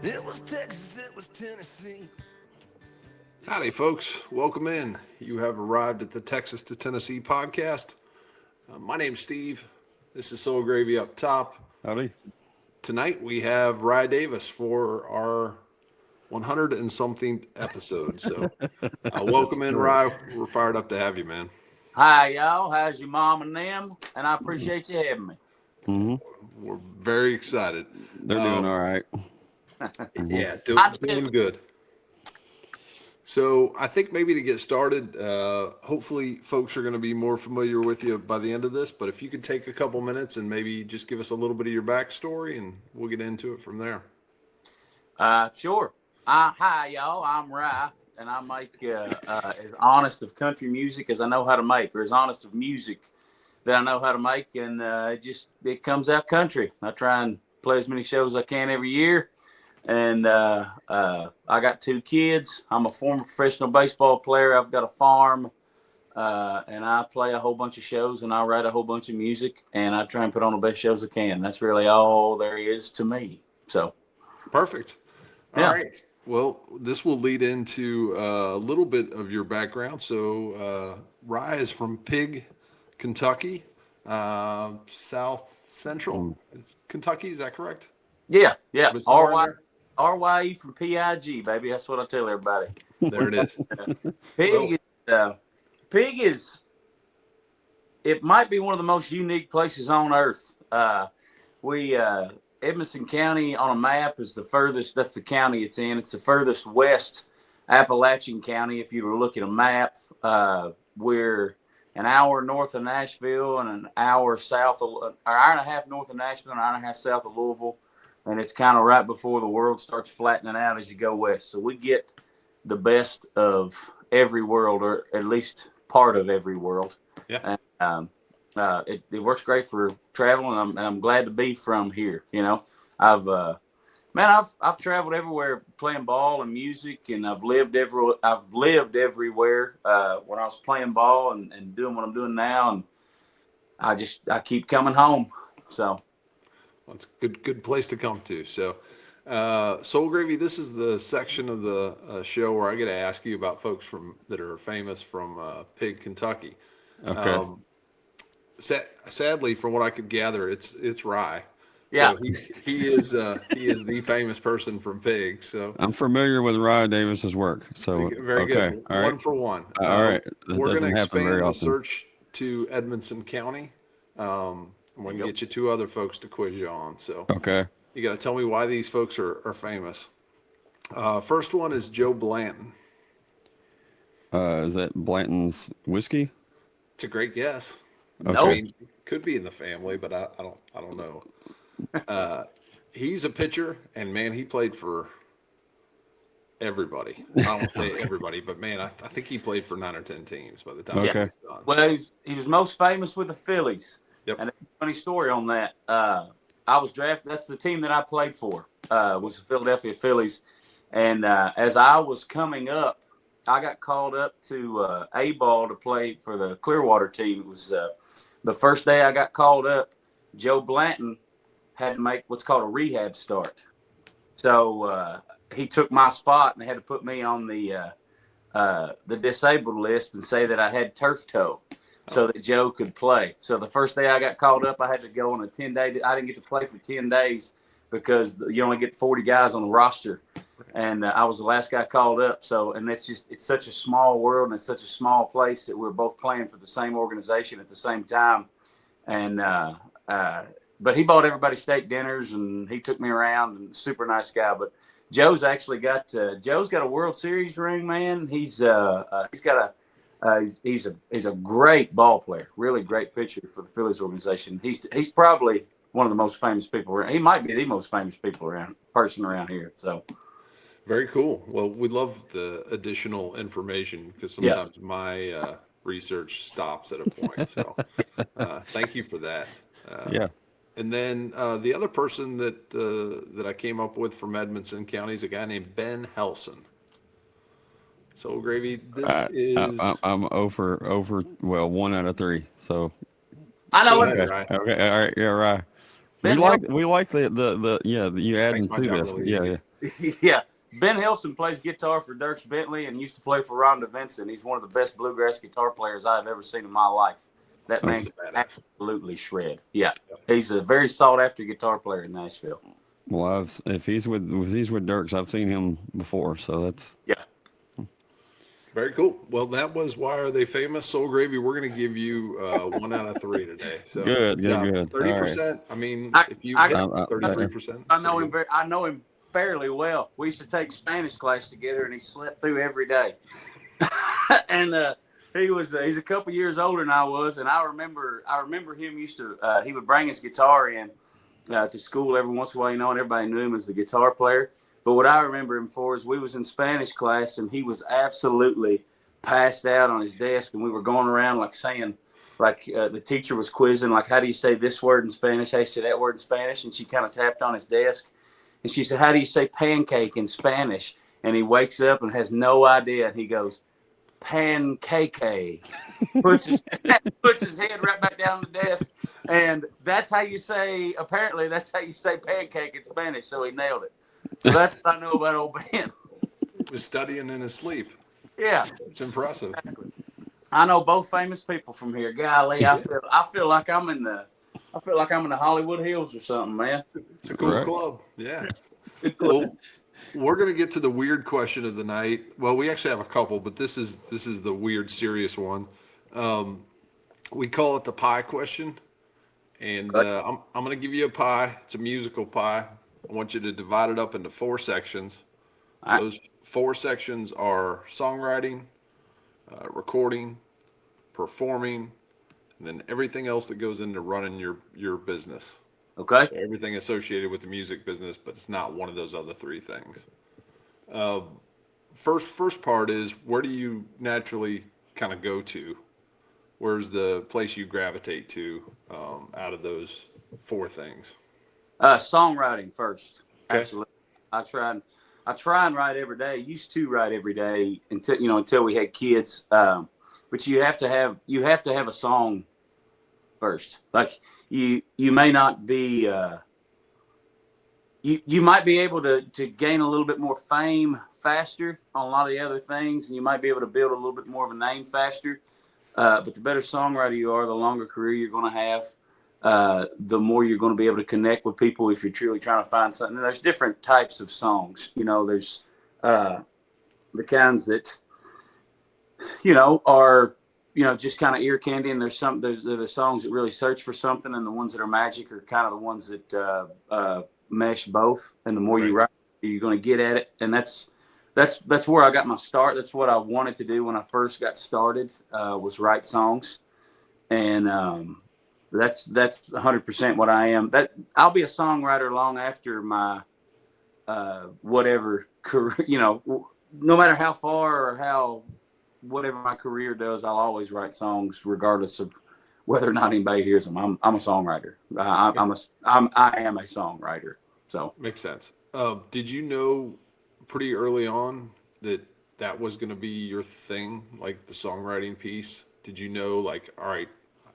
It was Texas, it was Tennessee. Howdy, folks. Welcome in. You have arrived at the Texas to Tennessee podcast. My name's Steve. This is Soul Gravy up top. Howdy. Tonight we have Rye Davis for our 100 and something episode. So welcome in, Rye. We're fired up to have you, man. Hi, y'all. How's your mom and them? And I appreciate you having me. Mm-hmm. We're very excited. They're doing all right. Yeah, doing good. So I think maybe to get started, hopefully folks are going to be more familiar with you by the end of this, but if you could take a couple minutes and maybe just give us a little bit of your backstory and we'll get into it from there. Sure. Hi, y'all. I'm Rye, and I make as honest of country music as I know how to make, or as honest of music that I know how to make, and it comes out country. I try and play as many shows as I can every year. And I got 2 kids. I'm a former professional baseball player. I've got a farm, and I play a whole bunch of shows, and I write a whole bunch of music, and I try and put on the best shows I can. That's really all there is to me. So, perfect. All yeah. right. Well, this will lead into a little bit of your background. So, Rye is from Pig, Kentucky, South Central Kentucky. Is that correct? Yeah. RYE from PIG, baby. That's what I tell everybody. There it is. Pig is, it might be one of the most unique places on earth. Edmonson County on a map is the furthest, that's the county it's in. It's the furthest west Appalachian County. If you were to look at a map, we're an hour north of Nashville and an hour south, an hour and a half north of Nashville and an hour and a half south of Louisville. And it's kind of right before the world starts flattening out as you go west. So we get the best of every world, or at least part of every world. Yeah. And it works great for traveling. And I'm glad to be from here. You know, I've traveled everywhere playing ball and music, and I've lived everywhere. When I was playing ball and doing what I'm doing now, and I keep coming home. So. Well, it's a good place to come to. So, Soul Gravy, this is the section of the show where I get to ask you about folks that are famous from Pig, Kentucky. Okay. Sadly, from what I could gather, it's Rye. Yeah. So he is the famous person from Pig. So I'm familiar with Rye Davis's work. So very good. All right. One for one. All right. We're going to expand the search to Edmonson County. I'm going to get you 2 other folks to quiz you on. So okay, you got to tell me why these folks are famous. First one is Joe Blanton. Is that Blanton's whiskey? It's a great guess. Okay. I mean, could be in the family, but I don't know. He's a pitcher, and man, he played for everybody. I don't want to say everybody, but man, I think he played for 9 or 10 teams by the time he was done. Well, he was most famous with the Phillies. Yep. And a funny story on that. I was drafted. That's the team that I played for. Was the Philadelphia Phillies. And as I was coming up, I got called up to A-ball to play for the Clearwater team. It was the first day I got called up. Joe Blanton had to make what's called a rehab start. So he took my spot and they had to put me on the disabled list and say that I had turf toe, so that Joe could play. So the first day I got called up, I had to go on a 10-day. I didn't get to play for 10 days because you only get 40 guys on the roster. And I was the last guy called up. So, and it's such a small world and it's such a small place that we're both playing for the same organization at the same time. And, but he bought everybody steak dinners and he took me around, and super nice guy. But Joe's actually got a World Series ring, man. He's a great ball player, really great pitcher for the Phillies organization. He's probably one of the most famous people around. He might be the most famous person around here. So very cool. Well, we love the additional information because sometimes my research stops at a point. So thank you for that. Yeah. And then the other person that I came up with from Edmonson County is a guy named Ben Helson. Soul Gravy, this is... I'm over, well, 1 out of 3. So I know it. Okay. All right. Yeah, right. We like the you adding my to job this. really Yeah, easy. yeah. Yeah. Ben Hilson plays guitar for Dierks Bentley and used to play for Rhonda Vincent. He's one of the best bluegrass guitar players I've ever seen in my life. That man He's can a badass. absolutely shred. Yeah. He's a very sought after guitar player in Nashville. Well, if he's with Dirks, I've seen him before, so that's Yeah. Very cool. Well, that was Why Are They Famous? Soul Gravy. We're going to give you 1 out of 3 today. So good. 30%. I mean, I- if you I- hit I- 33%. I know him I know him fairly well. We used to take Spanish class together and he slept through every day. And he's a couple years older than I was, and I remember him used to he would bring his guitar in to school every once in a while, and everybody knew him as the guitar player. But what I remember him for is we was in Spanish class and he was absolutely passed out on his desk, and we were going around like saying, like the teacher was quizzing, like, how do you say this word in Spanish? How do you say that word in Spanish? And she kind of tapped on his desk and she said, how do you say pancake in Spanish? And he wakes up and has no idea. And he goes, pancake. Puts his head right back down the desk. And that's how you say pancake in Spanish. So he nailed it. So that's what I know about old Ben. He was studying in his sleep. Yeah. It's impressive. Exactly. I know both famous people from here. Golly, I feel like I'm in the Hollywood Hills or something, man. It's a cool club. Yeah. Well, we're going to get to the weird question of the night. Well, we actually have a couple, but this is the weird, serious one. We call it the pie question. And I'm going to give you a pie. It's a musical pie. I want you to divide it up into 4 sections. Right. Those 4 sections are songwriting, recording, performing, and then everything else that goes into running your business. Okay. So everything associated with the music business, but it's not one of those other 3 things. First part is, where do you naturally kind of go to? Where's the place you gravitate to out of those 4 things? Songwriting first. Okay. Absolutely. I try and write every day. Used to write every day until we had kids. But you have to have a song first. Like you may not be you might be able to gain a little bit more fame faster on a lot of the other things, and you might be able to build a little bit more of a name faster. But the better songwriter you are, the longer career you're going to have. The more you're going to be able to connect with people if you're truly trying to find something. And there's different types of songs. There's the kinds that are just kind of ear candy, and there's the songs that really search for something, and the ones that are magic are kind of the ones that mesh both. And the more you write, you're going to get at it. And that's where I got my start. That's what I wanted to do when I first got started, was write songs. And that's 100% what I am. That I'll be a songwriter long after my whatever career, no matter how far or how whatever my career does, I'll always write songs regardless of whether or not anybody hears them. I'm a songwriter. I am a songwriter. So makes sense. Did you know pretty early on that was going to be your thing, like the songwriting piece? Did you know, like, all right,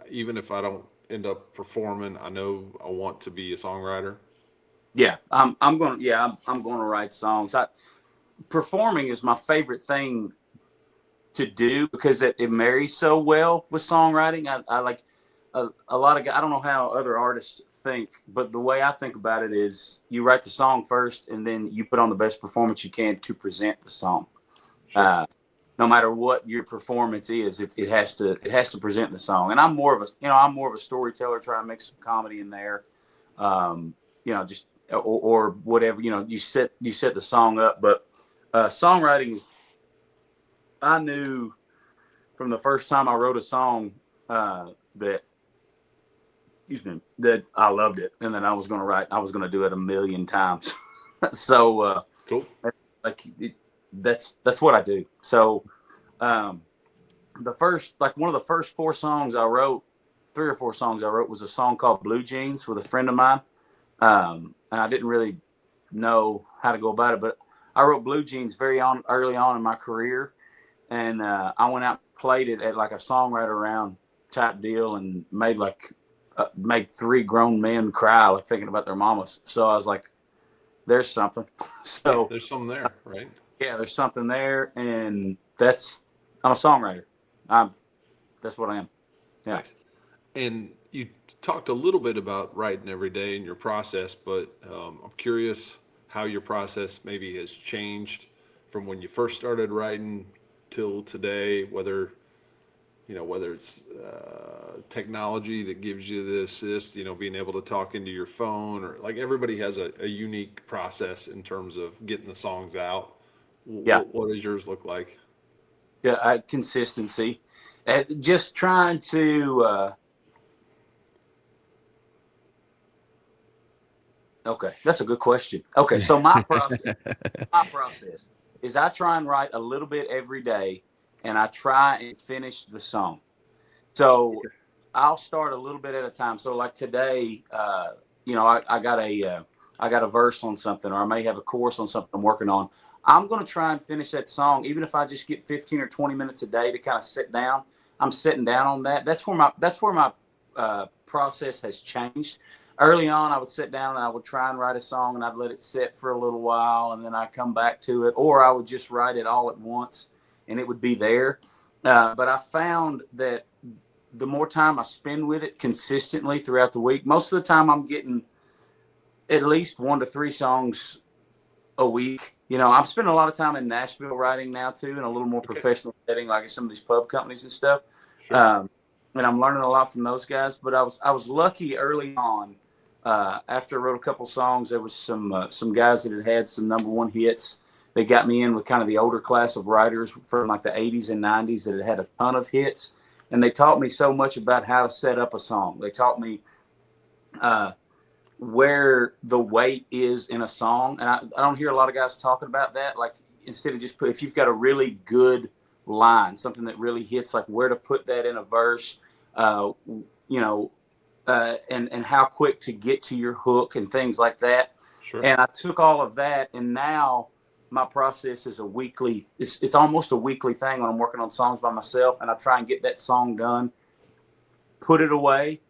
even if I don't end up performing, I know I want to be a songwriter? Yeah, I'm going to write songs. Performing is my favorite thing to do because it marries so well with songwriting. I like a lot of guys. I don't know how other artists think, but the way I think about it is you write the song first and then you put on the best performance you can to present the song. Sure. No matter what your performance is, it has to present the song. And I'm more of a storyteller, trying to mix some comedy in there. Just or whatever, you set the song up, but songwriting is, I knew from the first time I wrote a song that I loved it, and then I was going to do it a million times. So cool. That's what I do. So one of the first 4 songs I wrote, 3 or 4 songs I wrote, was a song called Blue Jeans with a friend of mine. And I didn't really know how to go about it, but I wrote Blue Jeans early on in my career. And I went out and played it at like a songwriter round type deal and made like make 3 grown men cry, like thinking about their mamas. So I was like, there's something. Yeah, So there's something there, right? yeah, there's something there. And I'm a songwriter. That's what I am. Yeah. Nice. And you talked a little bit about writing every day and your process, but I'm curious how your process maybe has changed from when you first started writing till today, whether it's technology that gives you the assist, being able to talk into your phone, or like everybody has a unique process in terms of getting the songs out. Yeah. What does yours look like? Yeah. Consistency. Just trying to, okay. That's a good question. Okay. So my process is I try and write a little bit every day, and I try and finish the song. So I'll start a little bit at a time. So like today, I got a verse on something, or I may have a chorus on something I'm working on. I'm going to try and finish that song, even if I just get 15 or 20 minutes a day to kind of sit down. I'm sitting down on that. That's where my process has changed. Early on, I would sit down and I would try and write a song, and I'd let it sit for a little while, and then I'd come back to it, or I would just write it all at once, and it would be there. But I found that the more time I spend with it consistently throughout the week, most of the time I'm getting at least 1 to 3 songs a week. I'm spending a lot of time in Nashville writing now too, in a little more Okay, professional setting, like in some of these pub companies and stuff. sure. Um, and I'm learning a lot from those guys. But I was lucky early on. After I wrote a couple songs, there was some guys that had some #1 hits. They got me in with kind of the older class of writers from like the 80s and 90s that had a ton of hits, and they taught me so much about how to set up a song. They taught me uh, where the weight is in a song, and I don't hear a lot of guys talking about that. Like, instead of just if you've got a really good line, something that really hits, like where to put that in a verse, uh, you know, and how quick to get to your hook and things like that. Sure. And I took all of that, and now my process is it's almost a weekly thing when I'm working on songs by myself, and I try and get that song done, put it away,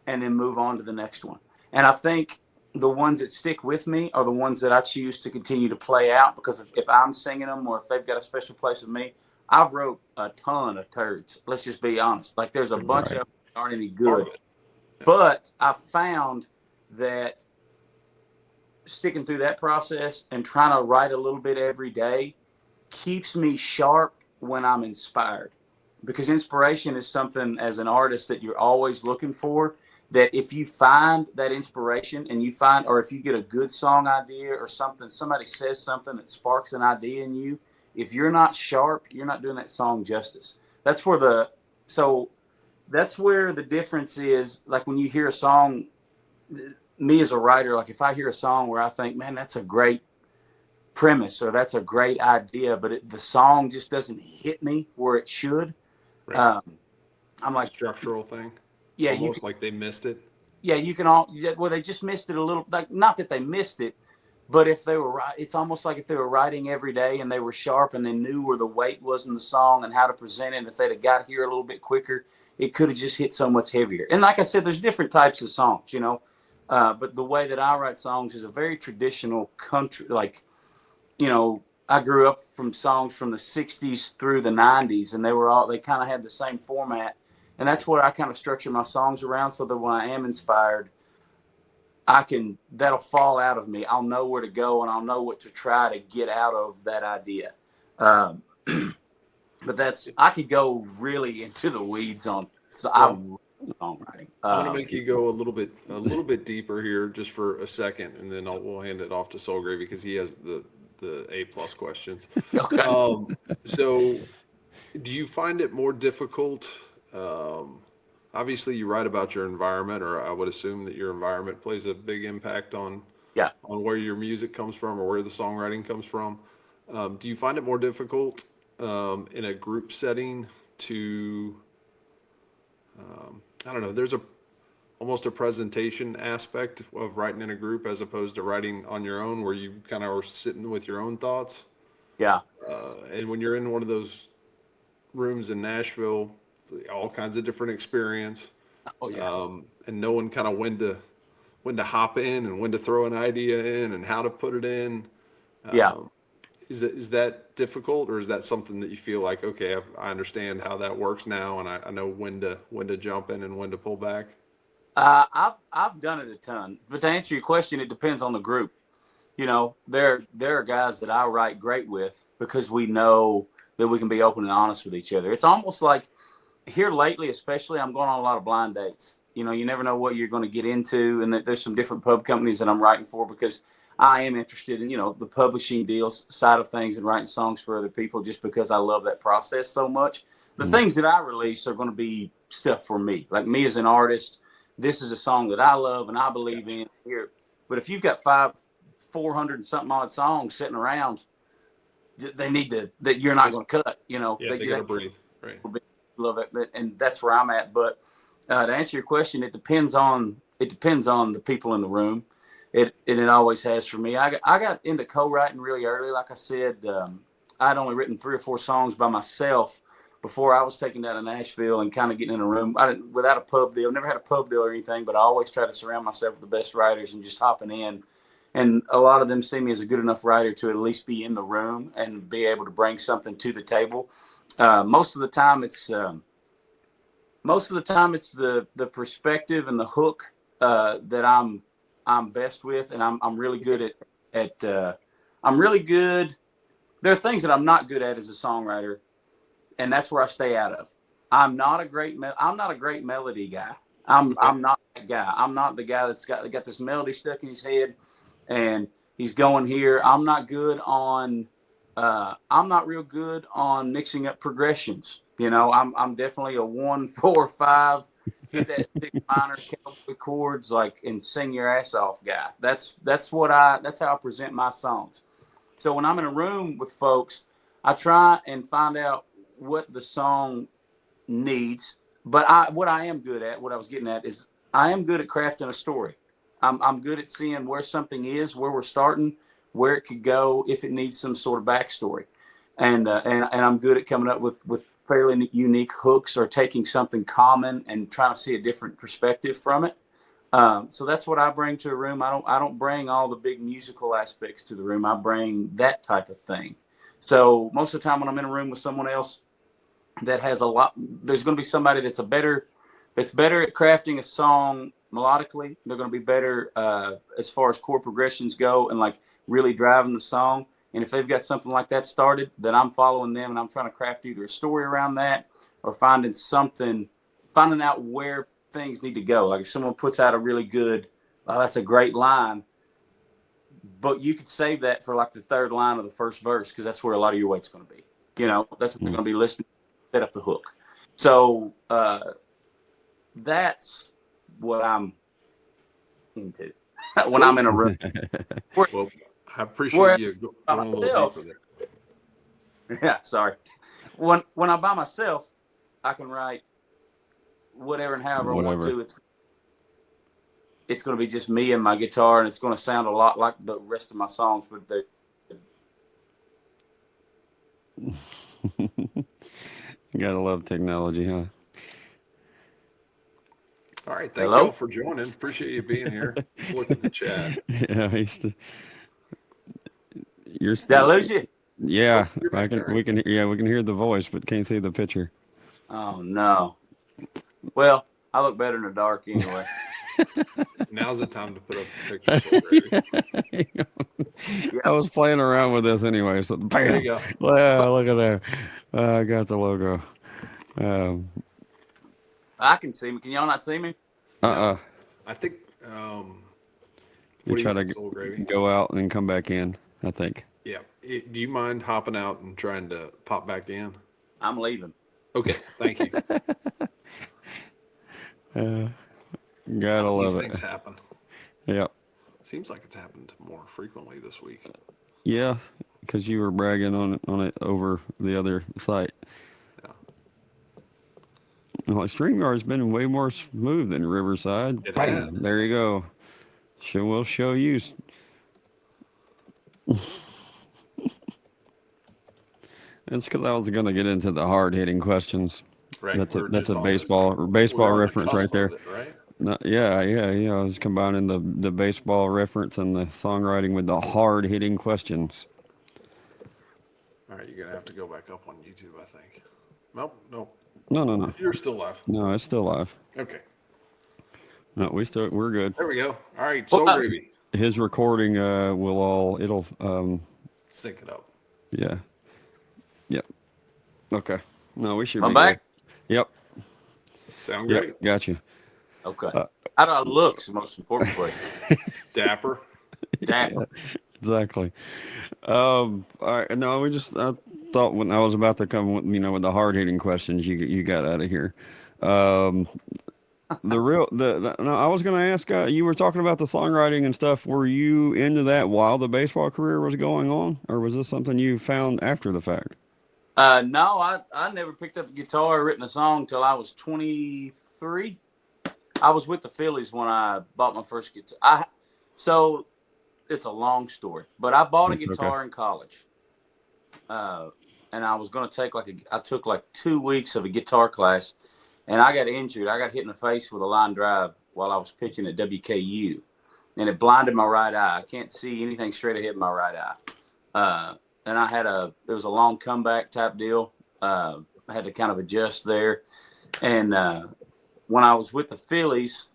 and then move on to the next one. And I think the ones that stick with me are the ones that I choose to continue to play out, because if I'm singing them, or if they've got a special place with me. I've wrote a ton of turds. Let's just be honest. Like, there's a bunch Right. of them that aren't any Part good. of it. Yeah. But I found that sticking through that process and trying to write a little bit every day keeps me sharp when I'm inspired. Because inspiration is something, as an artist, that you're always looking for. That if you find that inspiration, and or if you get a good song idea or something, somebody says something that sparks an idea in you, if you're not sharp, you're not doing that song justice. So that's where the difference is. Like, when you hear a song, me as a writer, like if I hear a song where I think, man, that's a great premise, or that's a great idea, but the song just doesn't hit me where it should. Right. Um, I'm It's a like, structural thing, yeah, almost like they missed it. you can well, they just missed it a little. Like, not that they missed it, but if they were right, it's almost like if they were writing every day and they were sharp and they knew where the weight was in the song and how to present it. If they'd have got here a little bit quicker, it could have just hit so much heavier. And like I said, there's different types of songs, but the way that I write songs is a very traditional country. Like, I grew up from songs from the 60s through the 90s, and they kind of had the same format. And that's what I kind of structure my songs around, so that when I am inspired, that'll fall out of me. I'll know where to go, and I'll know what to try to get out of that idea. Um, but I could go really into the weeds on, so I Well, love songwriting. I'm gonna make you go a little bit deeper here, just for a second, and then we'll hand it off to Soul Gravy because he has the A+ questions. Okay. So, do you find it more difficult? Um, Obviously, you write about your environment, or I would assume that your environment plays a big impact on Yeah. where your music comes from or where the songwriting comes from. Do you find it more difficult in a group setting to, I don't know, there's almost a presentation aspect of writing in a group as opposed to writing on your own, where you kind of are sitting with your own thoughts. Yeah. And when you're in one of those rooms in Nashville, all kinds of different experience. Oh yeah. And knowing kind of when to hop in and when to throw an idea in and how to put it in. Yeah. Is that difficult, or is that something that you feel like, okay, I understand how that works now, and I know when to jump in and when to pull back? I've done it a ton, but to answer your question, it depends on the group. There are guys that I write great with because we know that we can be open and honest with each other. It's almost like here lately, especially, I'm going on a lot of blind dates. You never know what you're going to get into, and there's some different pub companies that I'm writing for because I am interested in the publishing deals side of things and writing songs for other people just because I love that process so much. The things that I release are going to be stuff for me, like me as an artist. This is a song that I love and I believe in here. But if you've got 400 and something odd songs sitting around, they need that you're not going to cut. Yeah, they got to breathe. Right. Love it, and that's where I'm at. But to answer your question, it depends on the people in the room. It always has for me. I got into co-writing really early. Like I said, I'd only written 3 or 4 songs by myself before I was taken down to Nashville and kind of getting in a room. Without a pub deal. Never had a pub deal or anything, but I always try to surround myself with the best writers and just hopping in. And a lot of them see me as a good enough writer to at least be in the room and be able to bring something to the table. Most of the time it's the perspective and the hook that I'm best with, and I'm really good at I'm really good. There are things that I'm not good at as a songwriter, and that's where I stay out of. I'm not a great melody guy. I'm not that guy. I'm not the guy that's got this melody stuck in his head and he's going here. I'm not real good on mixing up progressions. I'm definitely a 1, 4, 5, hit that 6 minor cowboy chords and sing your ass off guy. That's how I present my songs. So when I'm in a room with folks, I try and find out what the song needs. But what I am good at, what I was getting at, is I am good at crafting a story. I'm good at seeing where something is, where we're starting, where it could go if it needs some sort of backstory, and I'm good at coming up with fairly unique hooks or taking something common and trying to see a different perspective from it. So that's what I bring to a room. I don't bring all the big musical aspects to the room. I bring that type of thing. So most of the time when I'm in a room with someone else that has a lot, there's going to be somebody that's better at crafting a song melodically. They're going to be better as far as chord progressions go and really driving the song. And if they've got something like that started, then I'm following them and I'm trying to craft either a story around that or finding out where things need to go. Like if someone puts out a really good, oh, that's a great line, but you could save that for the 3rd line of the 1st verse because that's where a lot of your weight's going to be. That's what they're going to be listening to, set up the hook. So that's what I'm into when I'm in a room. Well, I appreciate you going a little deeper there. Yeah, sorry. When I'm by myself, I can write whatever and however I want to. It's going to be just me and my guitar, and it's going to sound a lot like the rest of my songs. But You gotta love technology, huh? All right, thank you all for joining. Appreciate you being here. Let's look at the chat. Yeah, Did I lose you? Yeah, we can hear the voice, but can't see the picture. Oh no. Well, I look better in the dark anyway. Now's the time to put up the picture. I was playing around with this anyway, so bam. There you go. Wow, look at there. I got the logo. I can see me. Can y'all not see me? I think you try to go out and come back in, I think. Yeah. Do you mind hopping out and trying to pop back in? I'm leaving. Okay. Thank you. Gotta love it. These things happen. Yeah. Seems like it's happened more frequently this week. Yeah, because you were bragging on it over the other site. Yeah. Well, StreamYard's been way more smooth than Riverside. Bam! There you go. We'll show you. That's because I was going to get into the hard-hitting questions. right? That's a We're that's just a on baseball we're on the reference right cusp there. of it, right? No, yeah. I was combining the baseball reference and the songwriting with the hard hitting questions. All right, you're gonna have to go back up on YouTube, I think. Nope, nope. No. You're still live. No, it's still live. Okay, No, we're good. there we go. All right, Well, Soul Gravy, His recording will all it'll sync it up. yeah. Yep. Okay. No, we should I'm be good. back. Yep. Sound Yep. great? Got you. Okay. How do I look? Is the most important question. Dapper. Dapper. Exactly. All right. No, I thought when I was about to come with, with the hard hitting questions, you got out of here. Um, no, I was going to ask, you were talking about the songwriting and stuff. Were you into that while the baseball career was going on, or was this something you found after the fact? No, I never picked up a guitar or written a song until I was 23. I was with the Phillies when I bought my first guitar. So it's a long story, but I bought a It's guitar okay. in college. And I was going to take I took like 2 weeks of a guitar class, and I got injured. I got hit in the face with a line drive while I was pitching at WKU, and it blinded my right eye. I can't see anything straight ahead in my right eye. And it was a long comeback type deal. I had to kind of adjust there. And when I was with the Phillies,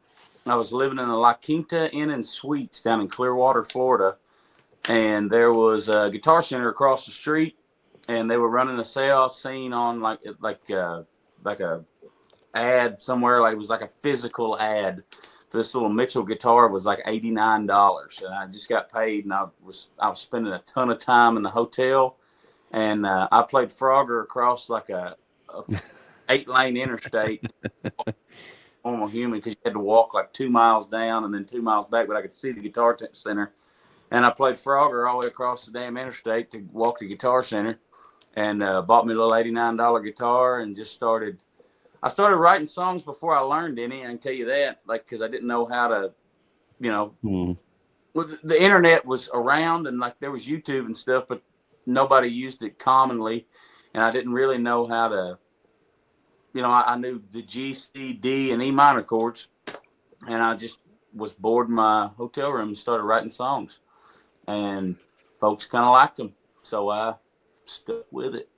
I was living in the La Quinta Inn and Suites down in Clearwater, Florida. And there was a Guitar Center across the street, and they were running a sales scene on like a ad somewhere. Like it was like a physical ad. This little Mitchell guitar was like $89, and I just got paid, and I was spending a ton of time in the hotel, and I played Frogger across like a 8-lane interstate. Normal human, because you had to walk like 2 miles down and then 2 miles back, but I could see the Guitar Center, and I played Frogger all the way across the damn interstate to walk to Guitar Center, and bought me a little $89 guitar and just started. I started writing songs before I learned any. I can tell you that, like, because I didn't know how to, Hmm. well, the internet was around, and like there was YouTube and stuff, but nobody used it commonly, and I didn't really know how to. I knew the G, C, D, and E minor chords, and I just was bored in my hotel room and started writing songs, and folks kind of liked them, so I stuck with it.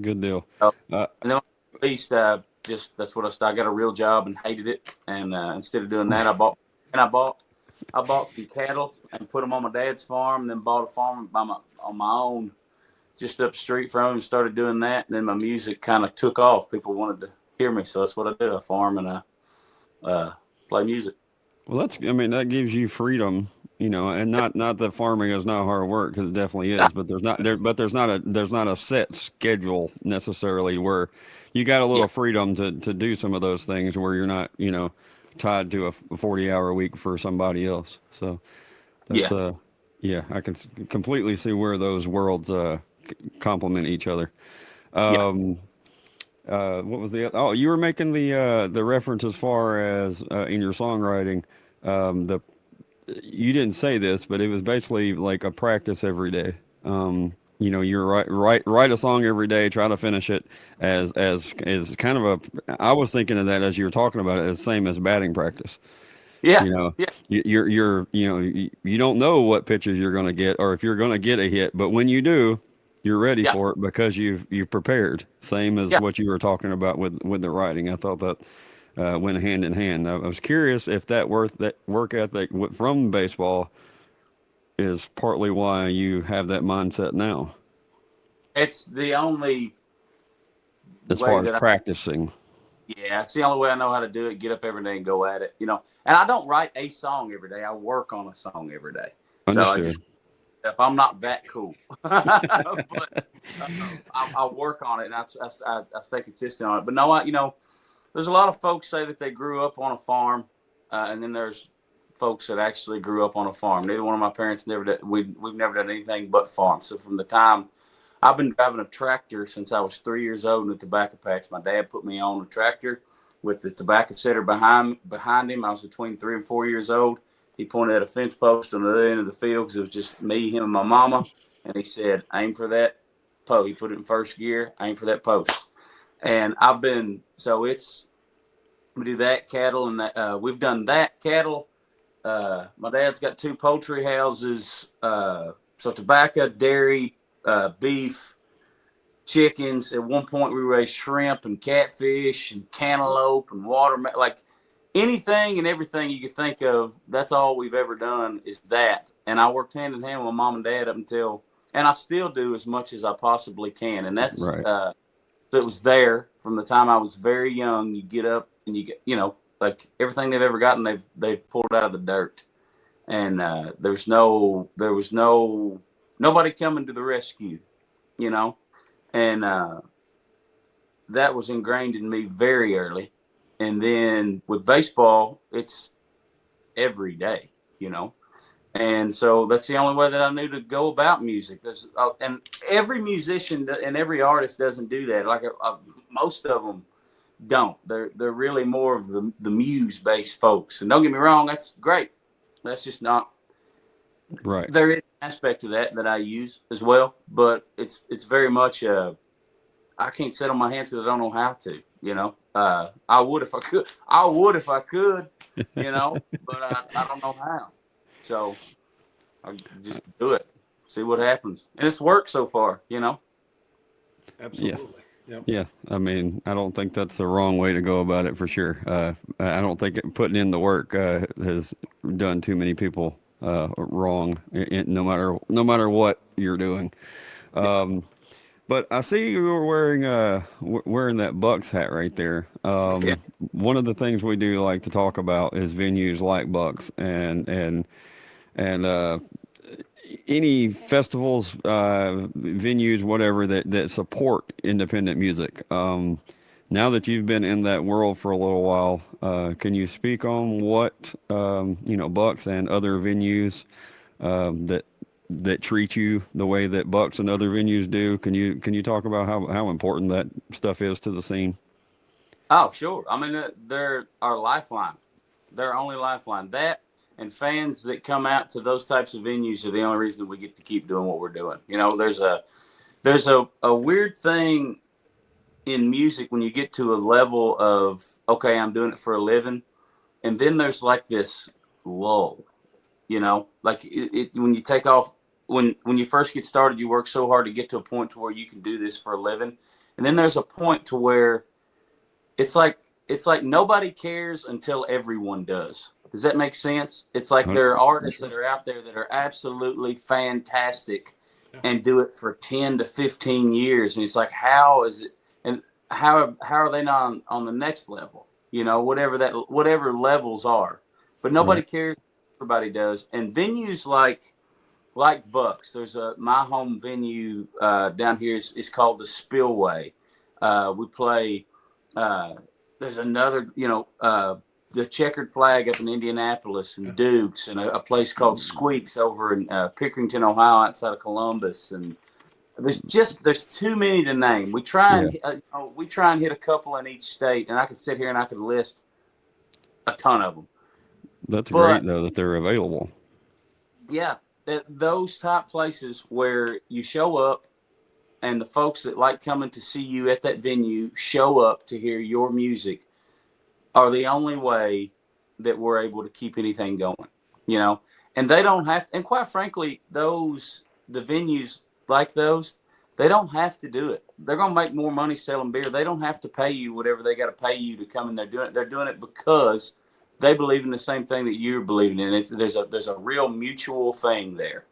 Good deal. And Uh, then at least that's what I started. I got a real job and hated it, and instead of doing that, I bought some cattle and put them on my dad's farm, and then bought a farm on my own just up the street from him and started doing that. And then my music kind of took off. People wanted to hear me, so that's what I do. I farm and I play music. well, that gives you freedom, and not that farming is not hard work, because it definitely is, but there's not a set schedule necessarily where you got a Yeah, little freedom to do some of those things where you're not, tied to a 40-hour week for somebody else. So that's yeah, yeah, I can completely see where those worlds complement each other. yeah. Um, what was the oh, you were making the reference as far as in your songwriting, the you didn't say this, but it was basically like a practice every day. You're write a song every day, try to finish it as kind of a. I was thinking of that as you were talking about it, as same as batting practice. Yeah, You know, yeah, you don't know what pitches you're going to get or if you're going to get a hit, but when you do, you're ready yeah, for it because you've prepared. Same as yeah. what you were talking about with the writing. I thought that went hand in hand. I was curious if that work ethic from baseball is partly why you have that mindset now, It's the only as way far as that practicing. yeah, it's the only way I know how to do it. Get up every day and go at it, And I don't write a song every day. I work on a song every day. So I just, Understood. if I'm not that cool, but I work on it and I stay consistent on it. But no, there's a lot of folks say that they grew up on a farm, and then there's folks that actually grew up on a farm. Neither one of my parents never did. We've never done anything but farm. So from the time I've been driving a tractor since I was 3 years old in the tobacco patch. My dad put me on a tractor with the tobacco setter behind him. I was between 3 and 4 years old. He pointed at a fence post on the other end of the field because it was just me, him, and my mama. And he said, aim for that post. He put it in first gear, aim for that post. And we do that cattle, and we've done that cattle. My dad's got 2 poultry houses, so tobacco, dairy, beef, chickens. At one point, we raised shrimp and catfish and cantaloupe and watermelon, like anything and everything you could think of. That's all we've ever done is that. And I worked hand in hand with my mom and dad up until, and I still do as much as I possibly can. And that's Right. that was there from the time I was very young. You get up and you get, like everything they've ever gotten, they've pulled out of the dirt, and there was nobody coming to the rescue, and that was ingrained in me very early. And then with baseball, it's every day, and so that's the only way that I knew to go about music. And every musician and every artist doesn't do that. Like most of them don't. They're really more of the muse based folks. And don't get me wrong, that's great. That's just not Right. There is an aspect to that I use as well, but it's very much I can't sit on my hands because I don't know how to. I would if I could. But I don't know how. So I just do it, see what happens, and it's worked so far. Absolutely. Yep. Yeah, I mean, I don't think that's the wrong way to go about it for sure. I don't think putting in the work has done too many people wrong, no matter what you're doing. But I see you were wearing that Bucks hat right there. Yeah. One of the things we do like to talk about is venues like Bucks and any festivals, venues, whatever that support independent music. Now that you've been in that world for a little while, can you speak on what Bucks and other venues that treat you the way that Bucks and other venues do? Can you talk about how important that stuff is to the scene? Oh, sure. I mean, they're our lifeline. They're our only lifeline. That and fans that come out to those types of venues are the only reason we get to keep doing what we're doing. There's a weird thing in music when you get to a level of, okay, I'm doing it for a living. And then there's like this lull, like when you take off, when you first get started, you work so hard to get to a point to where you can do this for a living. And then there's a point to where it's like nobody cares until everyone does. Does that make sense? It's like there are artists that are out there that are absolutely fantastic and do it for 10 to 15 years. And it's like, how is it? And how are they not on the next level? Whatever levels are. But nobody cares. Everybody does. And venues like Bucks, there's my home venue down here is called the Spillway. We play, there's another, the Checkered Flag up in Indianapolis and Dukes, and a place called Squeaks over in Pickerington, Ohio, outside of Columbus. And there's too many to name. We try and hit a couple in each state, and I could sit here and I could list a ton of them. That's great though that they're available. Yeah, those type places where you show up, and the folks that like coming to see you at that venue show up to hear your music are the only way that we're able to keep anything going, and they don't have to, and quite frankly, the venues like those, they don't have to do it. They're going to make more money selling beer. They don't have to pay you whatever they got to pay you to come in there doing it. They're doing it because they believe in the same thing that you're believing in. There's a real mutual thing there,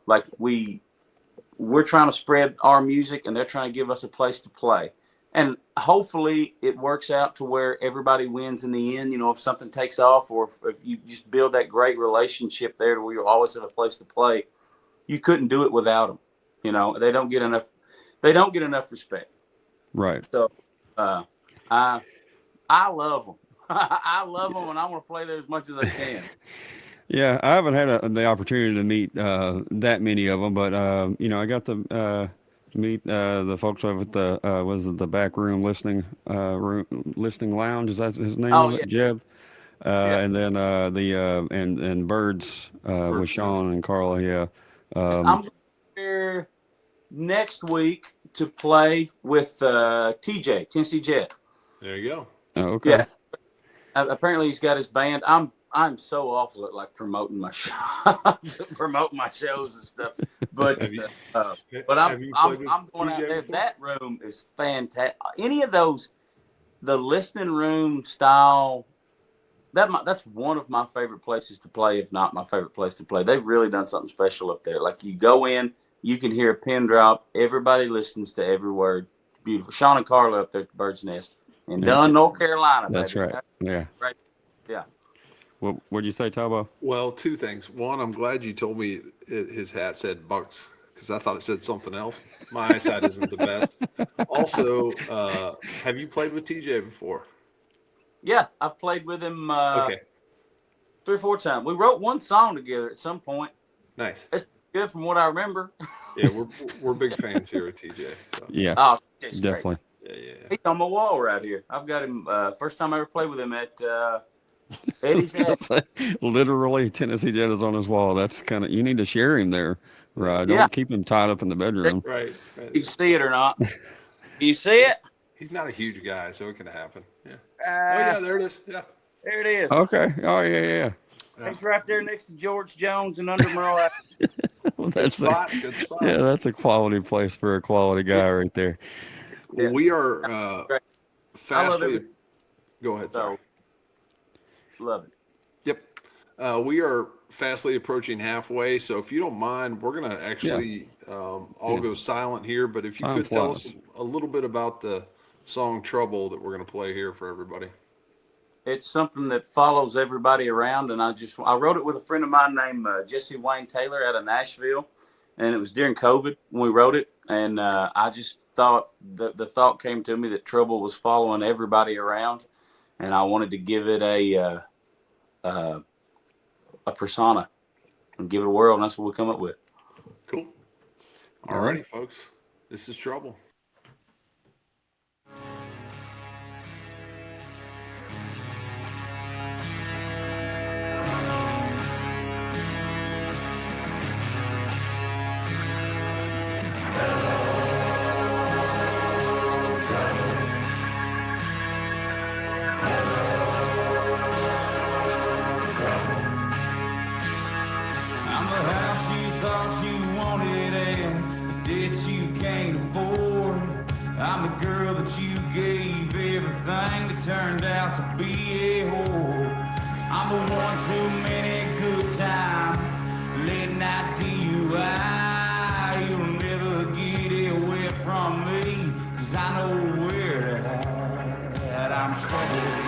like we're trying to spread our music and they're trying to give us a place to play. And hopefully it works out to where everybody wins in the end. If something takes off, or if you just build that great relationship there to where you always have a place to play, you couldn't do it without them. They don't get enough respect. Right. So I love them. I love them, and I want to play there as much as I can. Yeah, I haven't had the opportunity to meet that many of them, but I got to meet the folks over at the back room listening lounge. Is that his name? Oh, yeah. Jeb. Yeah. And then and Birds with Sean and Carla. Yeah. I'm there next week. to play with TJ, Tennessee Jet. There you go. Oh, okay. Yeah. Apparently he's got his band. I'm so awful at like promoting my show, promoting my shows and stuff. But Have you I'm going out TJ there. before? That room is fantastic. Any of those, the listening room style. That's one of my favorite places to play, if not my favorite place to play. They've really done something special up there. Like you go in, you can hear a pin drop. Everybody listens to every word. Beautiful. Sean and Carla up there at the Bird's Nest in Dunn, North Carolina. That's baby. right. Yeah. Right. Yeah. What'd you say, Tabo? Well, two things. One, I'm glad you told me his hat said Bucks because I thought it said something else. My eyesight isn't the best. Also, have you played with TJ before? Yeah, I've played with him Okay, 3 or 4 times. We wrote one song together at some point. nice. It's good from what I remember. Yeah, we're big fans here at TJ. So. Yeah, Oh, it's great. definitely. Yeah. He's on my wall right here. I've got him. First time I ever played with him at Eddie's house. Literally, Tennessee Jet is on his wall. That's kind of, you need to share him there, right? Don't Yeah. keep him tied up in the bedroom. Right. You see it or not? You see it? He's not a huge guy, so it can happen. Yeah. Oh yeah, there it is. Yeah. There it is. Okay. Oh yeah. It's right there next to George Jones and Under Morale. Well, Good spot. Good spot. yeah, that's a quality place for a quality guy right there. Well, we are Great. fastly. it. Go ahead. Sorry. So, love it. Yep. We are fastly approaching halfway, so if you don't mind, we're gonna actually all go silent here. But if you Time could tell flies. us a little bit about the song "Trouble" that we're gonna play here for everybody. It's something that follows everybody around, and I wrote it with a friend of mine named Jesse Wayne Taylor out of Nashville, and it was during COVID when we wrote it, and I just thought the thought came to me that trouble was following everybody around, and I wanted to give it a persona and give it a world, and that's what we come up with. Cool. All righty, folks. This is Trouble. I'm the house you thought you wanted and the debt you can't afford. I'm the girl that you gave everything that turned out to be a whore. I'm the one too many good time, late night DUI. You'll never get away from me, 'cause I know where to hide. I'm troubled.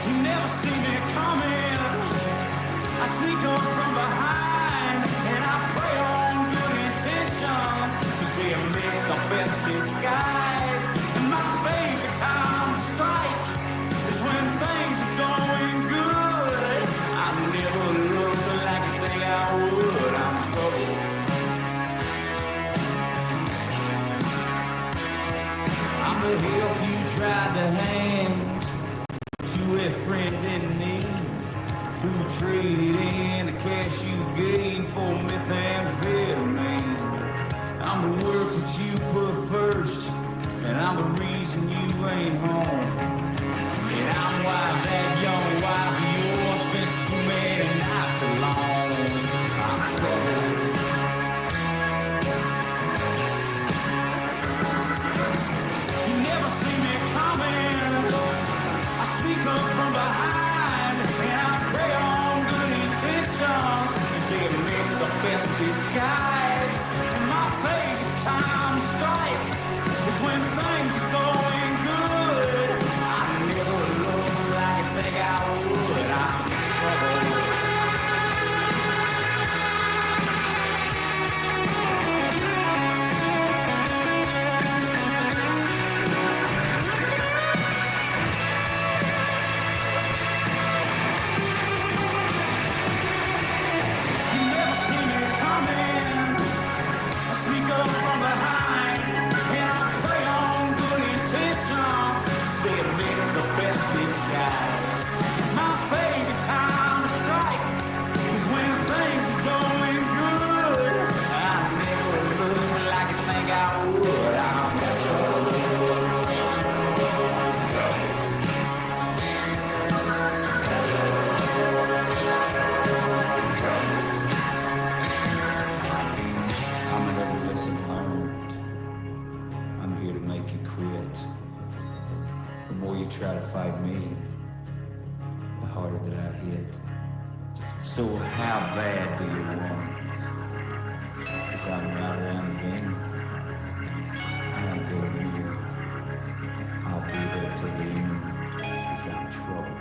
You never see me coming. I sneak up from behind and I prey on good intentions, 'cause they make the best disguise. And my favorite time to strike is when things are going good. I never look like you think I would. I'm troubled. I'm the help you tried to hand to a friend in need, who traded in the cash you gave for methamphetamine. I'm the work that you put first, and I'm the reason you ain't home. And I'm why that young wife of yours spends too many nights alone. I'm troubled. You never see me coming. I sneak up from behind and I prey on good intentions, 'cause they make the best disguise. And my favorite time to strike is when things are going good. I never look like I think I would. I'm troubled. You never see me coming. try to fight me, the harder that I hit. So how bad do you want it? 'Cause I'm right around the bend. I ain't going anywhere. I'll be there till the end. 'Cause I'm trouble.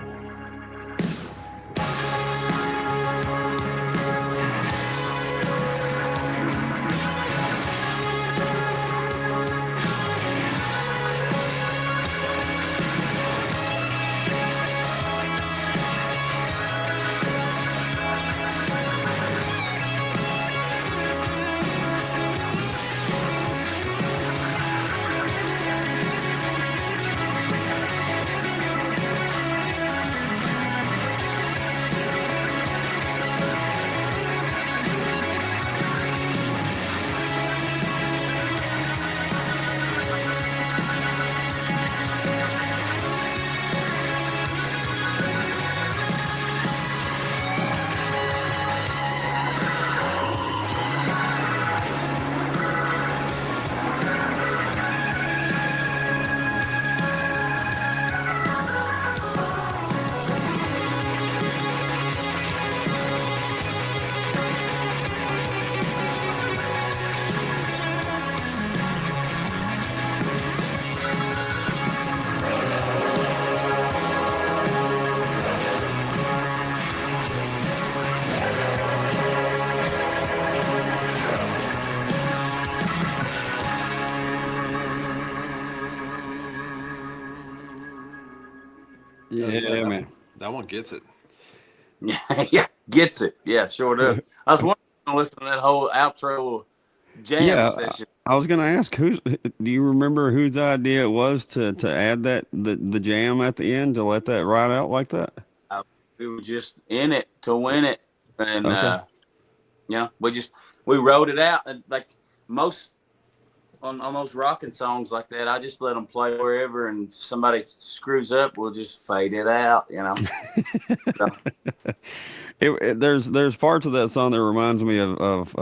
Yeah, man. That one gets it. Yeah, gets it. Yeah, sure does. I was wondering, listening to that whole outro jam Yeah, session. I was gonna ask do you remember whose idea it was to add the jam at the end to let that ride out like that? We were just in it to win it, and Okay. yeah, we wrote it out, and like most on most rocking songs like that, I just let them play wherever, and if somebody screws up, we'll just fade it out, you know. So, There's parts of that song that reminds me of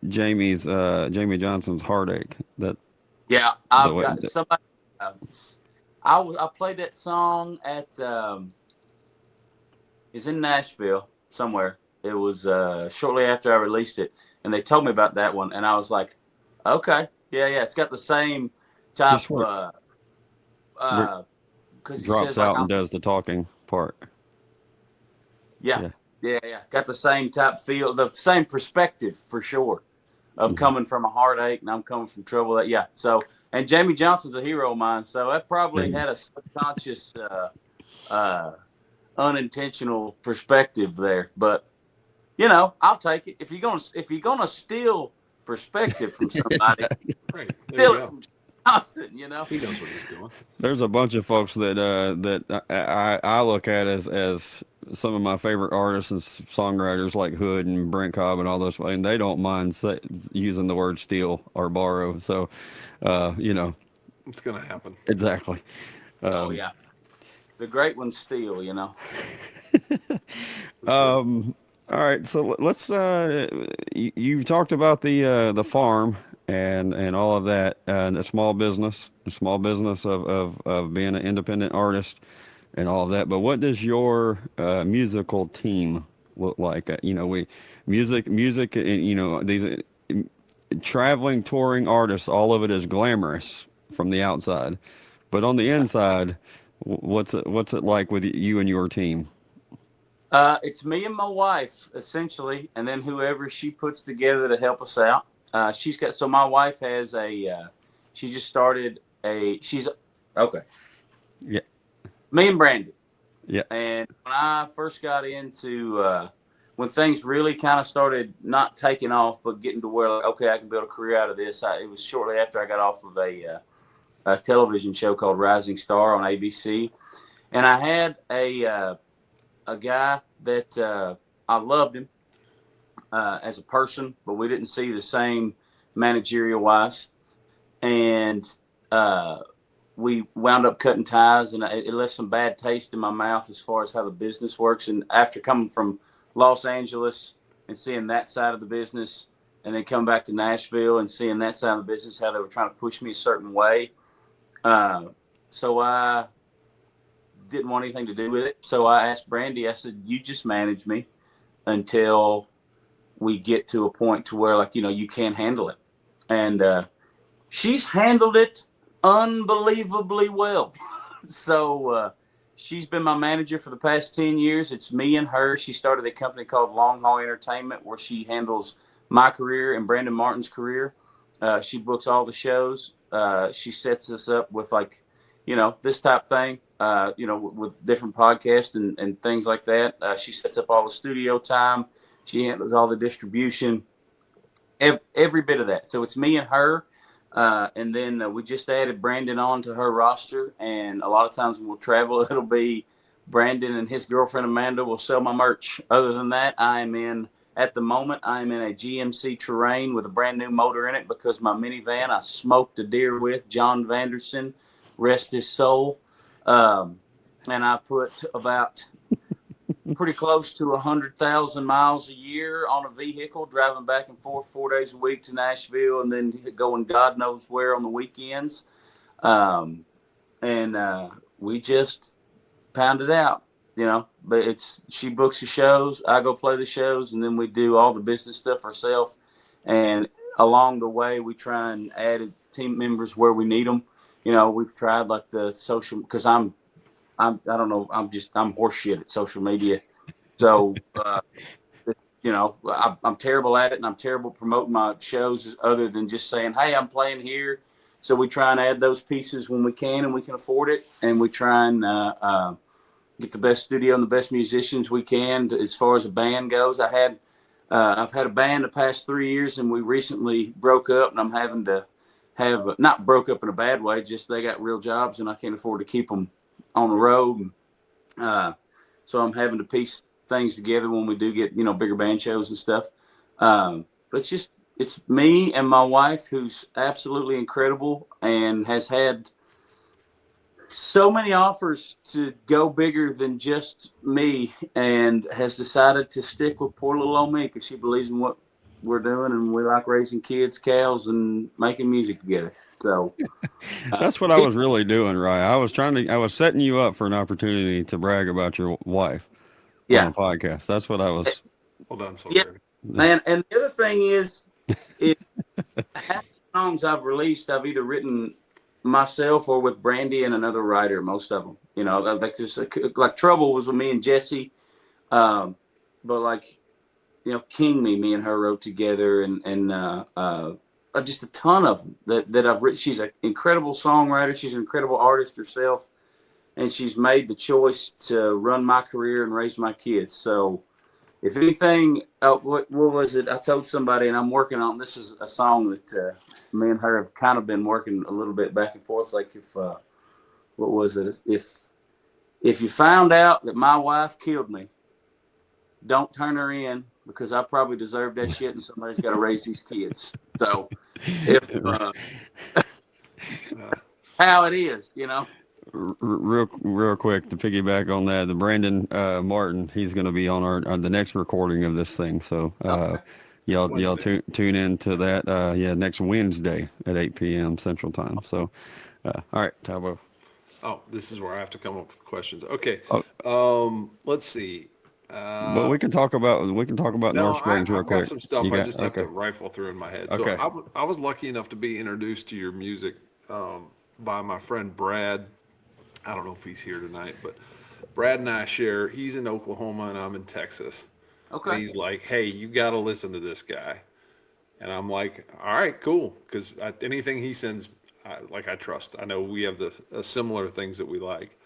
Jamie Johnson's Heartache. That yeah, the I've way got somebody. Uh, I played that song at it's in Nashville somewhere. It was shortly after I released it, and they told me about that one, and I was like, okay, yeah, it's got the same type just where because he drops says like out and does the talking part. yeah, got the same type feel, the same perspective for sure of coming from a heartache, and I'm coming from trouble. Yeah, so and Jamie Johnson's a hero of mine, so that probably Yeah. had a subconscious, unintentional perspective there, but. You know, I'll take it. If you're gonna steal perspective from somebody, Right. There steal you it go. from Johnson. You know. He knows what he's doing. There's a bunch of folks that I look at as some of my favorite artists and songwriters like Hood and Brent Cobb and all those, and they don't mind using the word steal or borrow. So, you know, It's going to happen. exactly. Oh yeah, the great ones steal. You know. All right, so let's. You talked about the farm and all of that, and the small business of being an independent artist and all of that. But what does your musical team look like? You know, music. You know, these traveling, touring artists. All of it is glamorous from the outside, but on the inside, what's it like with you and your team? It's me and my wife essentially, and then whoever she puts together to help us out. My wife has she just started she's okay. Yeah. Me and Brandon. Yeah. And when I first got into when things really kind of started not taking off, but getting to where like, okay, I can build a career out of this. It was shortly after I got off of a television show called Rising Star on ABC, and I had a guy that I loved him as a person, but we didn't see the same managerial wise, and we wound up cutting ties, and it left some bad taste in my mouth as far as how the business works. And after coming from Los Angeles and seeing that side of the business, and then come back to Nashville and seeing that side of the business, how they were trying to push me a certain way, so I didn't want anything to do with it. So I asked Brandy, I said, you just manage me until we get to a point to where, like, you can't handle it. And she's handled it unbelievably well. So she's been my manager for the past 10 years. It's me and her. She started a company called Long Haul Entertainment, where she handles my career and Brandon Martin's career. She books all the shows. She sets us up with, like, this type thing, with different podcasts and things like that. She sets up all the studio time. She handles all the distribution, every bit of that. So it's me and her. And then we just added Brandon on to her roster. And a lot of times when we'll travel, it'll be Brandon and his girlfriend Amanda will sell my merch. Other than that, at the moment, I'm in a GMC Terrain with a brand new motor in it, because my minivan I smoked a deer with, John Vanderson, rest his soul. And I put about pretty close to 100,000 miles a year on a vehicle, driving back and forth 4 days a week to Nashville, and then going God knows where on the weekends. We just pound it out, but she books the shows, I go play the shows, and then we do all the business stuff ourselves. And along the way, we try and add team members where we need them. We've tried, like, the social, because I don't know, I'm horse shit at social media. So, I'm terrible at it, and I'm terrible promoting my shows other than just saying, hey, I'm playing here. So we try and add those pieces when we can and we can afford it. And we try and get the best studio and the best musicians we can as far as a band goes. I've had a band the past 3 years, and we recently broke up, and I'm having to not broke up in a bad way, just they got real jobs and I can't afford to keep them on the road. So I'm having to piece things together when we do get, bigger band shows and stuff. But it's me and my wife, who's absolutely incredible and has had so many offers to go bigger than just me, and has decided to stick with poor little old me because she believes in what we're doing, and we like raising kids, cows, and making music together. So that's what I was really doing, Rye. I was setting you up for an opportunity to brag about your wife on a podcast. That's what I was. Well done, so good. Man, and the other thing is, half the songs I've released, I've either written myself or with Brandy and another writer. Most of them, like Trouble was with me and Jesse, but like, King me and her wrote together, and just a ton of them that I've written. She's an incredible songwriter. She's an incredible artist herself, and she's made the choice to run my career and raise my kids. So, if anything, what was it? I told somebody, and I'm working on. This is a song that me and her have kind of been working a little bit back and forth. Like, what was it? If you found out that my wife killed me, don't turn her in, because I probably deserve that shit, and somebody's got to raise these kids. So, how it is, Real quick to piggyback on that, the Brandon Martin, he's going to be on the next recording of this thing. So y'all tune in to that. Next Wednesday at 8 p.m. Central Time. So, all right, Tabo. Oh, this is where I have to come up with questions. Okay. Let's see. But we can talk about North Springs real quick. I've got some stuff I just have to rifle through in my head. Okay. So I was lucky enough to be introduced to your music by my friend Brad. I don't know if he's here tonight, but Brad and I share. He's in Oklahoma and I'm in Texas. Okay. And he's like, hey, you got to listen to this guy. And I'm like, all right, cool. Because anything he sends, I trust. I know we have the similar things that we like.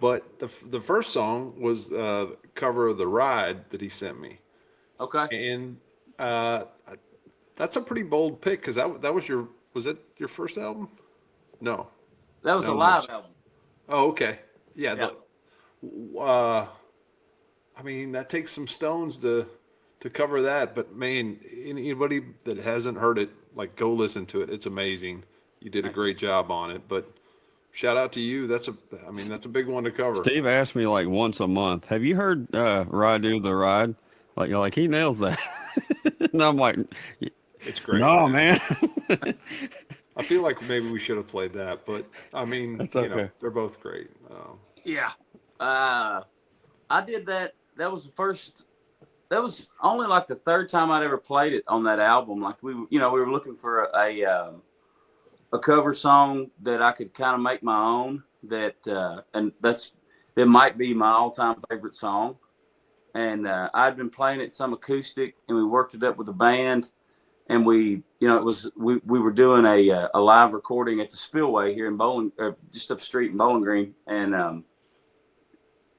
But the first song was the cover of The Ride that he sent me. Okay. And that's a pretty bold pick, because was it your first album? No. That was a live album. Oh, okay. Yeah. That takes some stones to cover that. But man, anybody that hasn't heard it, like, go listen to it. It's amazing. You did a great job on it. But shout out to you. That's a big one to cover. Steve asked me like once a month, have you heard Rye do the Ride? Like he nails that. And I'm like, it's great. No, man. I feel like maybe we should have played that, but That's okay. They're both great. Yeah. I did that. That was the first. That was only like the third time I'd ever played it on that album. Like we were looking for a cover song that I could kind of make my own. That might be my all-time favorite song. And I'd been playing it some acoustic, and we worked it up with the band. And we were doing a live recording at the Spillway here in Bowling, just up the street in Bowling Green, and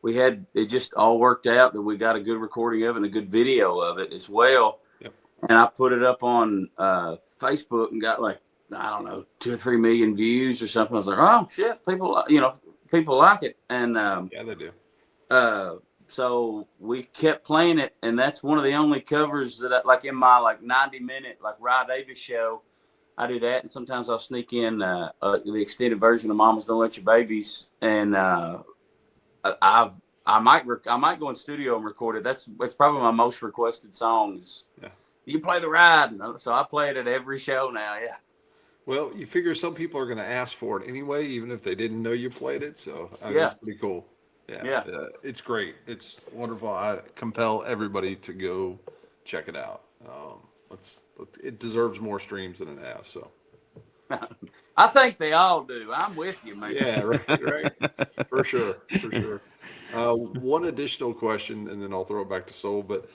it just all worked out that we got a good recording of it and a good video of it as well. Yep. And I put it up on Facebook and got like, I don't know, 2 or 3 million views or something. I was like, oh shit, people like it. And yeah, they do. So we kept playing it, and that's one of the only covers that I, like in my 90-minute Rye Davis show, I do that, and sometimes I'll sneak in the extended version of "Mamas Don't Let Your Babies," and I might go in studio and record it. It's probably my most requested songs. Yeah. You play the ride, so I play it at every show now. Yeah. Well, you figure some people are going to ask for it anyway, even if they didn't know you played it. So that's pretty cool. Yeah. It's great. It's wonderful. I compel everybody to go check it out. It deserves more streams than it has. So I think they all do. I'm with you, man. yeah, right. For sure. One additional question, and then I'll throw it back to Soul. But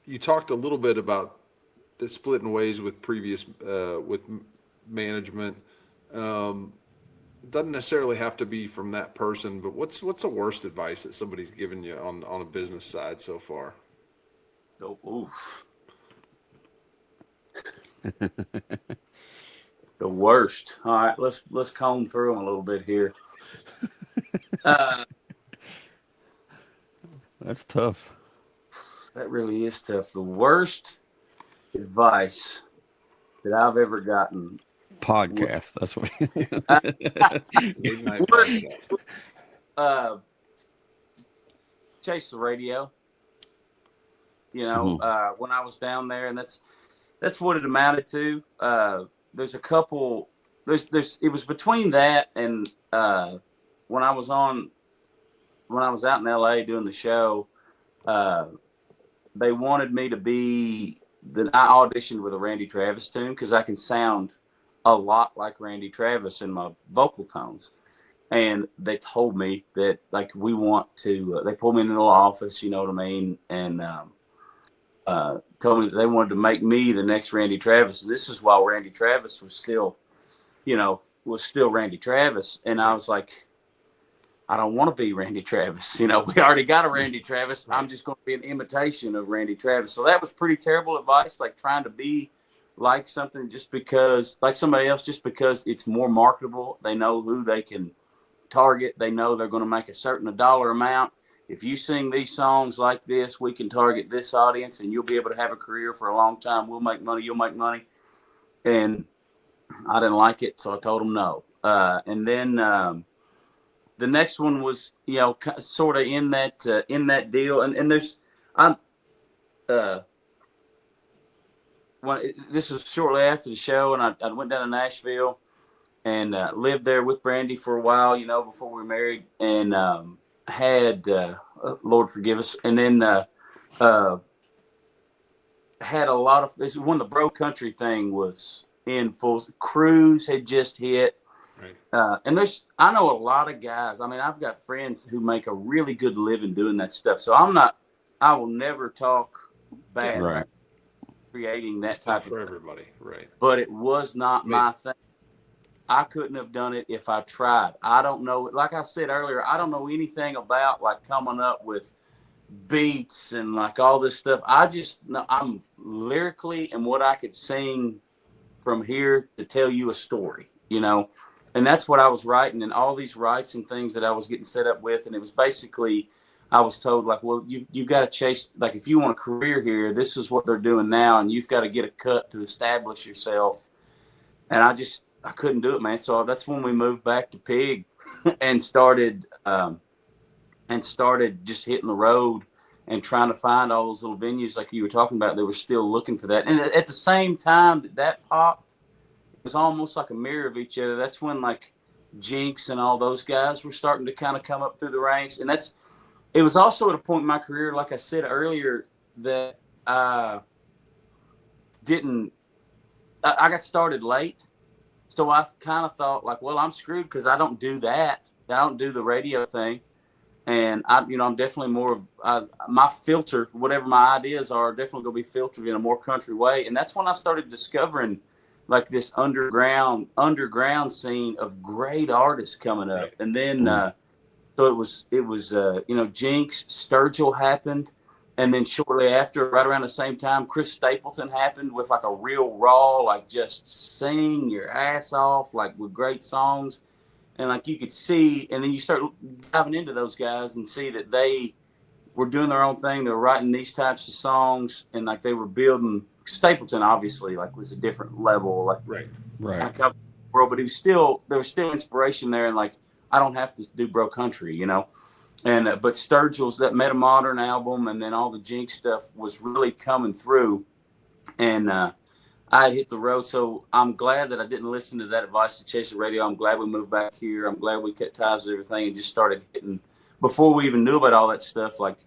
you talked a little bit about the splitting ways with previous with management. Doesn't necessarily have to be from that person, but what's the worst advice that somebody's given you on a business side so far? Oh, oof. The worst. All right, let's comb through them a little bit here. That's tough. That really is tough. The worst advice that I've ever gotten. Podcast. That's what. Midnight podcast. Chase the radio. When I was down there, and that's what it amounted to. There's a couple. It was between that and when I was out in LA doing the show. They wanted me to be. I auditioned with a Randy Travis tune because I can sound a lot like Randy Travis in my vocal tones. And they told me that we want to, they pulled me in the little office, you know what I mean? And told me that they wanted to make me the next Randy Travis. And this is while Randy Travis was still Randy Travis. And I was like, I don't want to be Randy Travis. We already got a Randy Travis. I'm just going to be an imitation of Randy Travis. So that was pretty terrible advice, trying to be like something just because, like somebody else, just because it's more marketable. They know who they can target. They know they're going to make a certain dollar amount. If you sing these songs like this, we can target this audience and you'll be able to have a career for a long time. We'll make money. You'll make money. And I didn't like it. So I told them no. And then the next one was, sort of in that deal. And there's, this was shortly after the show, and I went down to Nashville and lived there with Brandy for a while, before we were married, and had Lord forgive us, and then had a lot of when the bro country thing was in full. Cruise had just hit, right. And I know a lot of guys. I mean, I've got friends who make a really good living doing that stuff. So I will never talk bad. Right. Creating that type for of everybody, right? But it was not my thing. I couldn't have done it if I tried. I don't know. Like I said earlier, I don't know anything about coming up with beats and all this stuff. I'm lyrically and what I could sing from here to tell you a story, and that's what I was writing and all these rights and things that I was getting set up with. And it was basically, I was told well, you've got to chase, if you want a career here, this is what they're doing now. And you've got to get a cut to establish yourself. And I couldn't do it, man. So that's when we moved back to Pig and started just hitting the road and trying to find all those little venues like you were talking about. They were still looking for that. And at the same time that popped, it was almost like a mirror of each other. That's when Jinx and all those guys were starting to kind of come up through the ranks. And it was also at a point in my career, like I said earlier, that I got started late. So I kind of thought like, well, I'm screwed because I don't do that. I don't do the radio thing. And I'm definitely more of my filter, whatever my ideas are definitely going to be filtered in a more country way. And that's when I started discovering like this underground scene of great artists coming up. And then, so it was, Jinx, Sturgill happened. And then shortly after, right around the same time, Chris Stapleton happened with like a real raw, like just sing your ass off, like with great songs. And like you could see, and then you start diving into those guys and see that they were doing their own thing. They were writing these types of songs, and like they were building. Stapleton obviously like was a different level, like right. World, but there was still inspiration there, and like I don't have to do bro country, And but Sturgill's that Meta Modern album, and then all the Jinx stuff was really coming through, and I hit the road. So I'm glad that I didn't listen to that advice to chase the radio. I'm glad we moved back here. I'm glad we cut ties with everything and just started hitting before we even knew about all that stuff. Like,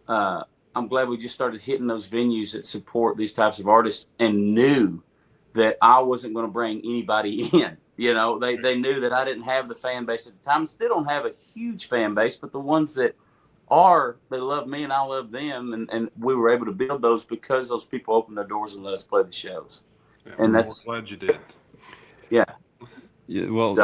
I'm glad we just started hitting those venues that support these types of artists and knew that I wasn't going to bring anybody in. They knew that I didn't have the fan base at the time. Still don't have a huge fan base, but the ones that they love me and I love them, and we were able to build those because those people opened their doors and let us play the shows. Yeah, and we're glad you did. Yeah, well,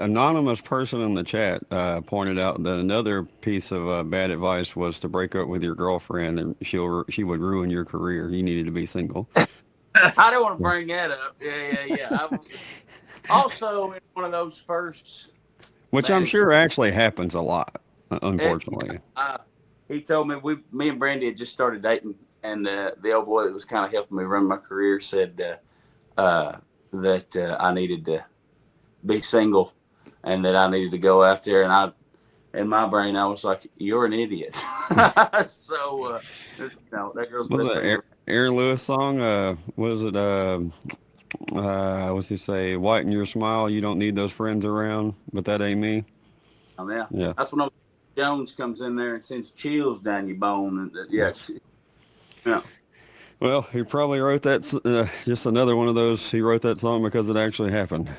anonymous person in the chat pointed out that another piece of bad advice was to break up with your girlfriend, and she would ruin your career. You needed to be single. I don't want to bring that up. Yeah. I was also in one of those first, which I'm sure actually happens a lot. Unfortunately, he told me me and Brandy had just started dating, and the old boy that was kind of helping me run my career said that I needed to be single, and that I needed to go out there. And in my brain, I was like, "You're an idiot." So that girl's was it Aaron Lewis song? Was it? What's he say? Whiten your smile. You don't need those friends around, but that ain't me. Oh yeah. That's when Jones comes in there and sends chills down your bone. And yeah. Well, he probably wrote that. Just another one of those. He wrote that song because it actually happened.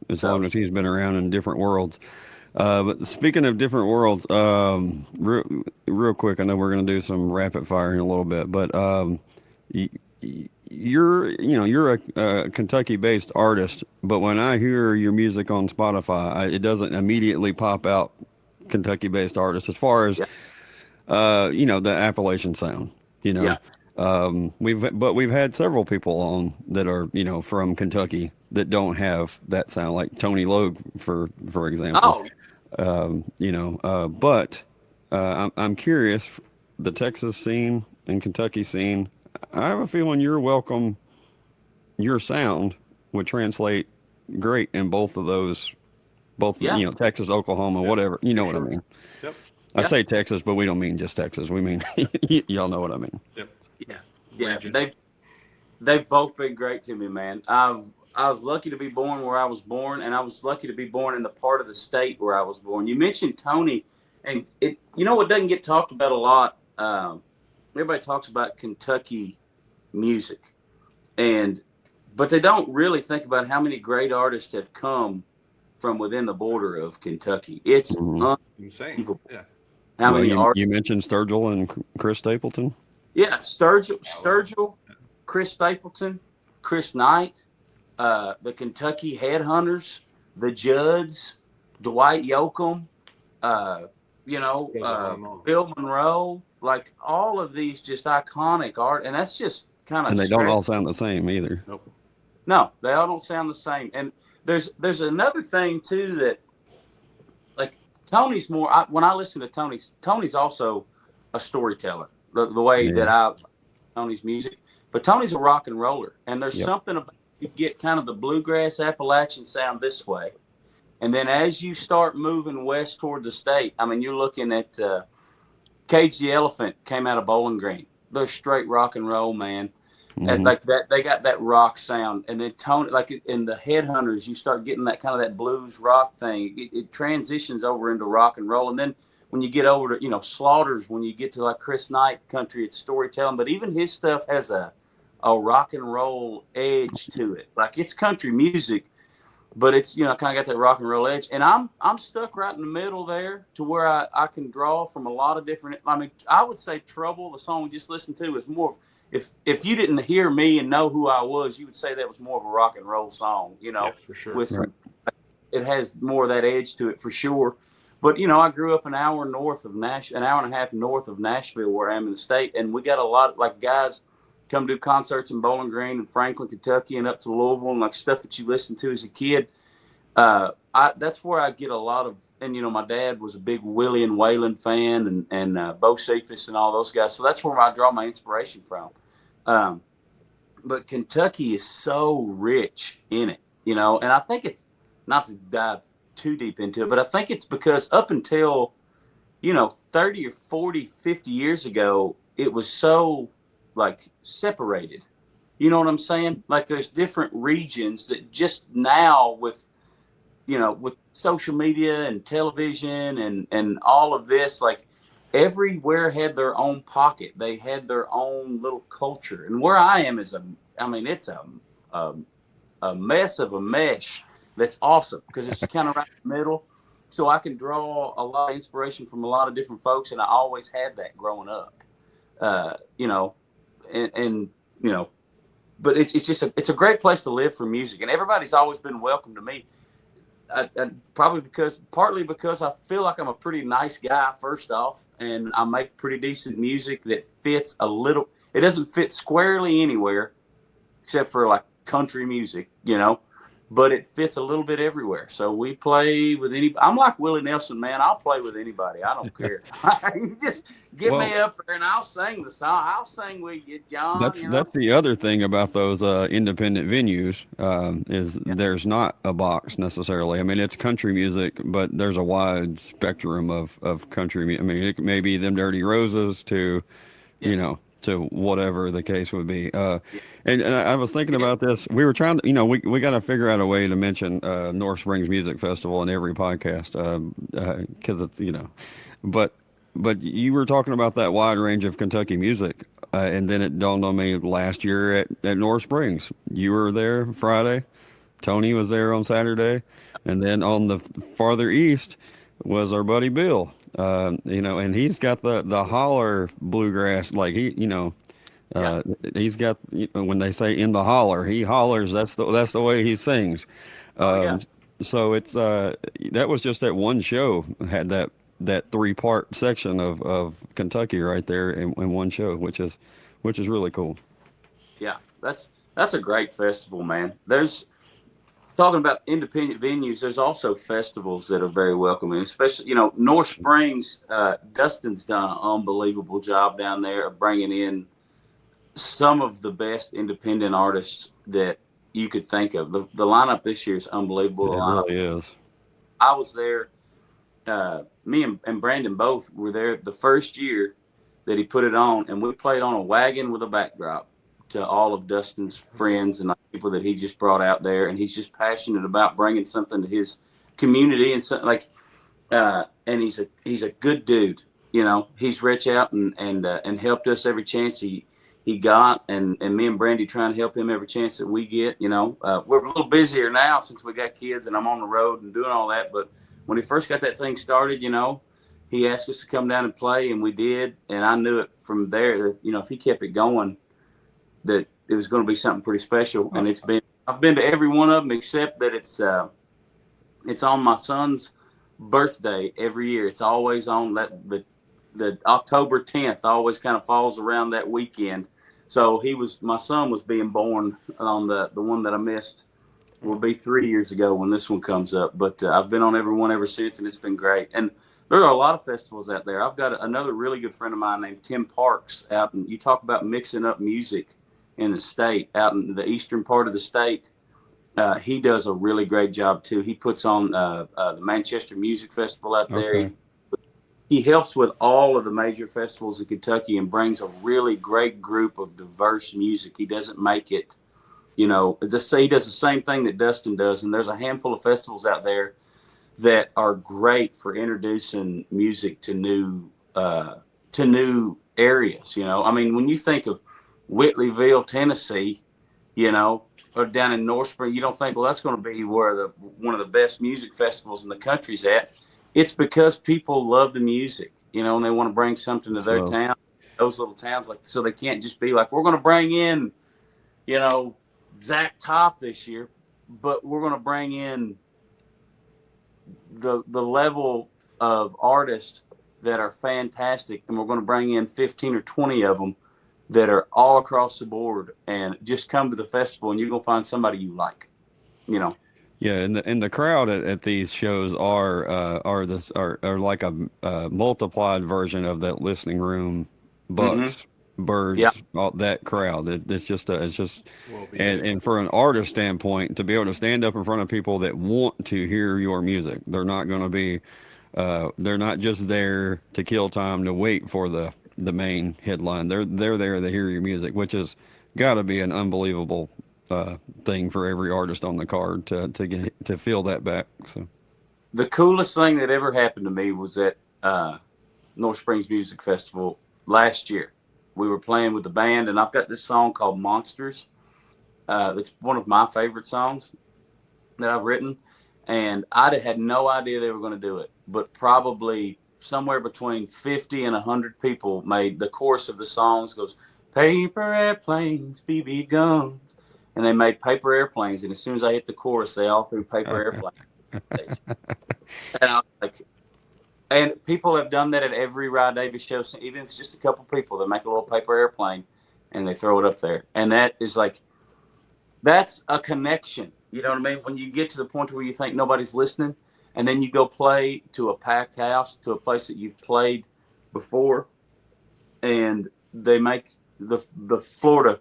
As long as he's been around in different worlds. But speaking of different worlds, real quick, I know we're going to do some rapid fire in a little bit, but you're a Kentucky-based artist, but when I hear your music on Spotify, it doesn't immediately pop out Kentucky-based artist as far as the Appalachian sound. We've had several people on that are from Kentucky that don't have that sound, like Tony Logue for example. But I'm curious, the Texas scene and Kentucky scene, I have a feeling your sound would translate great in both of those, Texas, Oklahoma, whatever, what I mean. Yep. I say Texas, but we don't mean just Texas. We mean, y'all know what I mean. Yep. Yeah. They've both been great to me, man. I was lucky to be born where I was born, and I was lucky to be born in the part of the state where I was born. You mentioned Tony, and what doesn't get talked about a lot. Everybody talks about Kentucky music, but they don't really think about how many great artists have come from within the border of Kentucky. It's insane. Yeah. How many artists? You mentioned Sturgill and Chris Stapleton. Yeah, Sturgill, Chris Stapleton, Chris Knight, the Kentucky Headhunters, the Judds, Dwight Yoakam, Bill Monroe, like all of these just iconic art, and that's just kind of. And they don't all sound the same either. Nope. No, they all don't sound the same. And there's another thing too that, like Tony's more. When I listen to Tony's also a storyteller. The way that I Tony's music, but Tony's a rock and roller, and there's something about you get kind of the bluegrass Appalachian sound this way, and then as you start moving west toward the state, I mean, you're looking at Cage the Elephant came out of Bowling Green. They're straight rock and roll, man. And like that, they got that rock sound, and then tone like in the Headhunters, you start getting that kind of that blues rock thing. It transitions over into rock and roll, and then when you get over to Slaughters, when you get to like Chris Knight country, it's storytelling. But even his stuff has a rock and roll edge to it. Like it's country music, but it's kind of got that rock and roll edge. And I'm stuck right in the middle there to where I can draw from a lot of different. I mean, I would say Trouble, the song we just listened to, is more of, if you didn't hear me and know who I was, you would say that was more of a rock and roll song, Yeah, for sure. with it has more of that edge to it for sure. But I grew up an hour and a half north of Nashville, where I am in the state, and we got a lot of like guys come do concerts in Bowling Green and Franklin, Kentucky, and up to Louisville, and like stuff that you listened to as a kid. That's where I get a lot of, and my dad was a big Willie and Waylon fan, and Bo Cephas and all those guys. So that's where I draw my inspiration from. But Kentucky is so rich in it, and I think it's not to dive too deep into it, but I think it's because up until, 30 or 40, 50 years ago, it was so like separated. You know what I'm saying? Like there's different regions that just now with social media and television and all of this, like everywhere had their own pocket. They had their own little culture. And where I am it's a mess of a mesh that's awesome because it's kind of right in the middle. So I can draw a lot of inspiration from a lot of different folks, and I always had that growing up. But it's just it's a great place to live for music, and everybody's always been welcome to me. Partly because I feel like I'm a pretty nice guy first off, and I make pretty decent music that fits a little. It doesn't fit squarely anywhere, except for like country music, but it fits a little bit everywhere. So we play with I'm like Willie Nelson, man. I'll play with anybody. I don't care. You just get me up there and I'll sing the song. I'll sing with you, John. That's the other thing about those independent venues is there's not a box necessarily. I mean, it's country music, but there's a wide spectrum of country music. I mean, it may be them Dirty Roses to, to whatever the case would be. And I was thinking about this. We were trying to, we got to figure out a way to mention North Springs Music Festival in every podcast because it's, but you were talking about that wide range of Kentucky music. And then it dawned on me last year at North Springs. You were there Friday. Tony was there on Saturday. And then on the farther east was our buddy Bill. And he's got the holler bluegrass, like he's got, when they say in the holler, he hollers. That's the way he sings. So it's that was just that one show had that 3-part section of Kentucky right there in one show, which is really cool. Yeah, that's a great festival, man. There's talking about independent venues. There's also festivals that are very welcoming, especially North Springs. Dustin's done an unbelievable job down there of bringing in some of the best independent artists that you could think of. The lineup this year is unbelievable. It really is. I was there. Me and Brandon both were there the first year that he put it on, and we played on a wagon with a backdrop to all of Dustin's friends and people that he just brought out there. And he's just passionate about bringing something to his community and something and he's a good dude. He's reached out and helped us every chance he got, and me and Brandy trying to help him every chance that we get. We're a little busier now since we got kids and I'm on the road and doing all that. But when he first got that thing started, he asked us to come down and play, and we did. And I knew it from there that, if he kept it going, that it was going to be something pretty special. And I've been to every one of them except that it's on my son's birthday every year. It's always on the October 10th always kind of falls around that weekend. So my son was being born on the one that I missed. Will be 3 years ago when this one comes up, but I've been on every one ever since, and it's been great. And there are a lot of festivals out there. I've got another really good friend of mine named Tim Parks out, and you talk about mixing up music in the state, out in the eastern part of the state. He does a really great job too. He puts on the Manchester Music Festival out there. Okay. he helps with all of the major festivals in Kentucky and brings a really great group of diverse music. He doesn't make it, he does the same thing that Dustin does. And there's a handful of festivals out there that are great for introducing music to new areas. I mean, when you think of Whitleyville, Tennessee, or down in North Spring, you don't think, well, that's going to be where one of the best music festivals in the country's at. It's because people love the music, and they want to bring something to their town, those little towns. So they can't just be like, we're going to bring in, Zach Top this year, but we're going to bring in the level of artists that are fantastic, and we're going to bring in 15 or 20 of them that are all across the board, and just come to the festival and you're going to find somebody you like, Yeah, and the crowd at these shows are like a multiplied version of that listening room, Bucks, Birds, all that crowd. It's just and for an artist standpoint, to be able to stand up in front of people that want to hear your music, they're not going to be, they're not just there to kill time to wait for the main headline. They're there to hear your music, which has got to be an unbelievable thing for every artist on the card to feel that back. So the coolest thing that ever happened to me was at North Springs Music Festival last year. We were playing with the band, and I've got this song called Monsters. It's one of my favorite songs that I've written, and I had no idea they were going to do it, but probably somewhere between 50 and 100 people made the chorus of the songs goes, paper airplanes, BB guns. And they made paper airplanes, and as soon as I hit the chorus, they all threw paper airplanes. And I was like, and people have done that at every Rye Davis show, even if it's just a couple people. They make a little paper airplane, and they throw it up there. And that is that's a connection. You know what I mean? When you get to the point where you think nobody's listening, and then you go play to a packed house, to a place that you've played before, and they make the Florida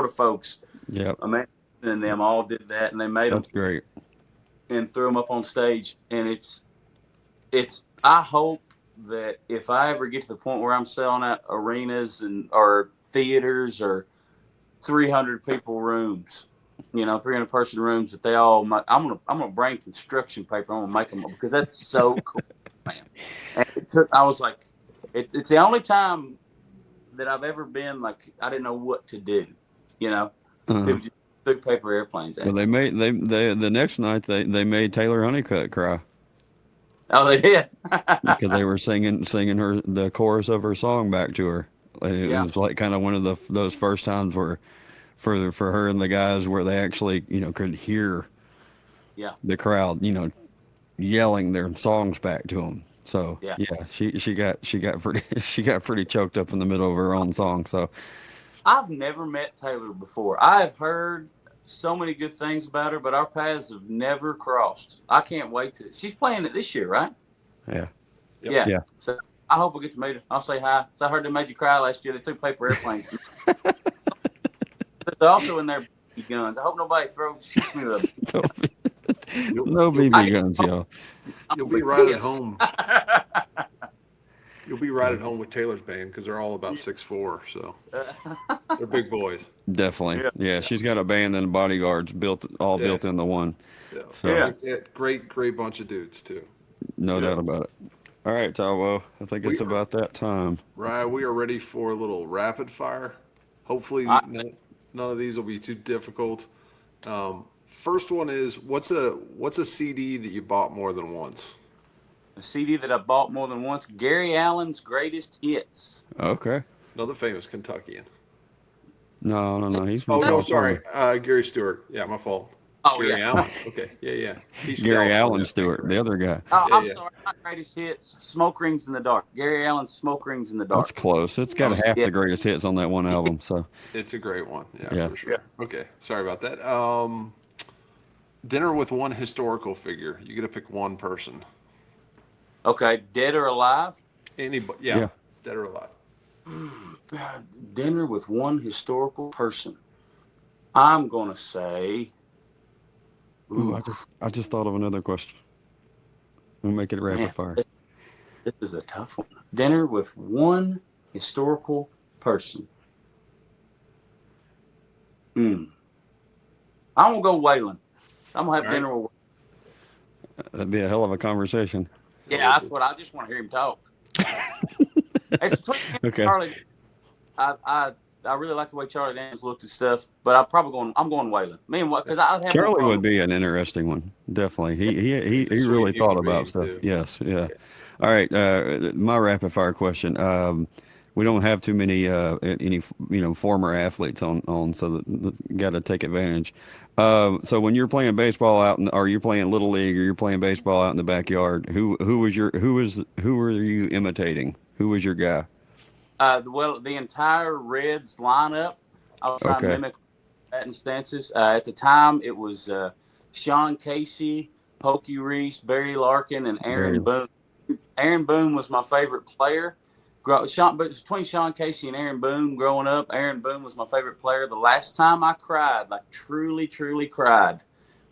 folks. Yeah, and them all did that, and they made them great, and threw them up on stage. And it's. I hope that if I ever get to the point where I'm selling out arenas or theaters or 300 people rooms, 300 person rooms, that they all. I'm gonna bring construction paper. I'm gonna make them, because that's so cool, man. And I was like, it's the only time that I've ever been like, I didn't know what to do, People just threw paper airplanes at. Well, they the next night they made Taylor Honeycutt cry. Oh, they did. Because they were singing the chorus of her song back to her. It was like kind of one of those first times where for her and the guys where they actually could hear the crowd yelling their songs back to them. So she got pretty choked up in the middle of her own song. So I've never met Taylor before. I have heard so many good things about her, but our paths have never crossed. I can't wait to. She's playing it this year, right? Yeah. Yep. Yeah. So I hope we get to meet her. I'll say hi. So I heard they made you cry last year. They threw paper airplanes. They're also in there BB guns. I hope nobody shoots me with a. No BB guns, y'all. You'll be right at home. You'll be right at home with Taylor's band, because they're all about 6'4", so they're big boys. Definitely, yeah. She's got a band and bodyguards built into one. Yeah, so, great bunch of dudes too. No doubt about it. All right, Talwo, I think it's about that time. Right, we are ready for a little rapid fire. Hopefully, none of these will be too difficult. First one is, what's a CD that you bought more than once? A CD that I bought more than once, Gary Allen's Greatest Hits. Okay. Another famous Kentuckian. No. He's sorry. Gary Stewart. Yeah, my fault. Oh, Gary Allen. Okay. Yeah. He's Gary Allen Stewart, the other guy. Oh, I'm sorry. Not Greatest Hits. Smoke Rings in the Dark. Gary Allen's Smoke Rings in the Dark. That's close. It's got half the greatest hits on that one album. So it's a great one. Yeah, for sure. Yeah. Okay. Sorry about that. Dinner with one historical figure. You get to pick one person. Okay, dead or alive? Anybody? Yeah. Dead or alive. Dinner with one historical person. I'm gonna say. Ooh, I just thought of another question. We'll make it rapid fire. This is a tough one. Dinner with one historical person. I'm gonna go Waylon. I'm gonna have All dinner with. That'd be a hell of a conversation. Yeah, that's what I just want to hear him talk. It's between him and Okay. Charlie. I really like the way Charlie Daniels looked at stuff, but I'm going Waylon. Me and what? Because I'd have Charlie more fun would be an interesting one. Definitely. He He's a sweet really thought human about being, stuff. too. Yes. Yeah. All right. My rapid fire question. We don't have too many any former athletes on, so that got to take advantage. So when you're playing baseball or you're playing little league, or you're playing baseball out in the backyard, who were you imitating? Who was your guy? the entire Reds lineup. I was trying to Okay. mimic batting stances. At the time, it was Sean Casey, Pokey Reese, Barry Larkin, and Aaron Boone. Aaron Boone was my favorite player. But between Sean Casey and Aaron Boone growing up, Aaron Boone was my favorite player. The last time I cried, like truly, truly cried,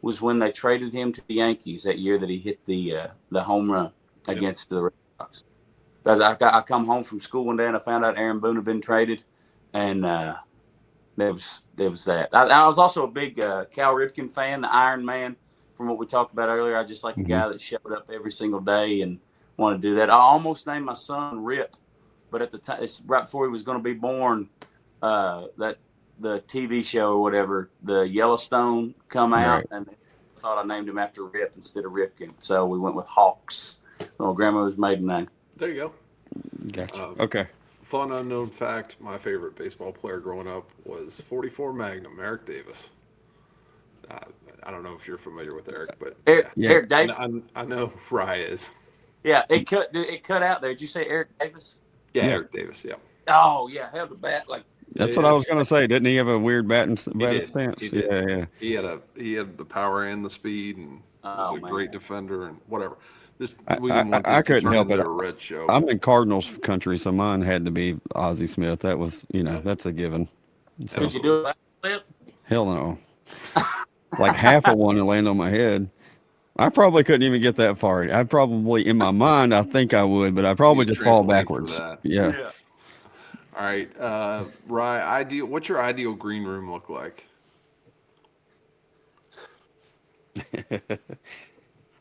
was when they traded him to the Yankees that year that he hit the home run against the Red Sox. Because I come home from school one day and I found out Aaron Boone had been traded, and there was that. I was also a big Cal Ripken fan, the Iron Man, from what we talked about earlier. I just like a guy that showed up every single day and wanted to do that. I almost named my son Rip, but at the time, it's right before he was going to be born, that the TV show or whatever, the Yellowstone, come out, Right. and I thought I named him after Rip instead of Ripken. So we went with Hawks, my grandmother's maiden name. There you go. Gotcha. Okay. Fun unknown fact: my favorite baseball player growing up was 44 Magnum, Eric Davis. I don't know if you're familiar with Eric, but Eric Davis. I know Rye is. Yeah, it cut out there. Did you say Eric Davis? Yeah, Yeah. Eric Davis. Yeah. Oh yeah, held the bat like. That's what I was gonna say. Didn't he have a weird batting did. stance? He did. Yeah. He had the power and the speed, and was a great defender and whatever. We didn't want this I to couldn't turn help into it. a Red show. I'm in Cardinals country, so mine had to be Ozzie Smith. That was, that's a given. So, Could you do a flip? hell no. Like half of one to land on my head. I probably couldn't even get that far. I'd probably, in my mind, I think I would, but I'd probably just fall trampoline for backwards. that. Yeah. All right, Rye. What's your ideal green room look like?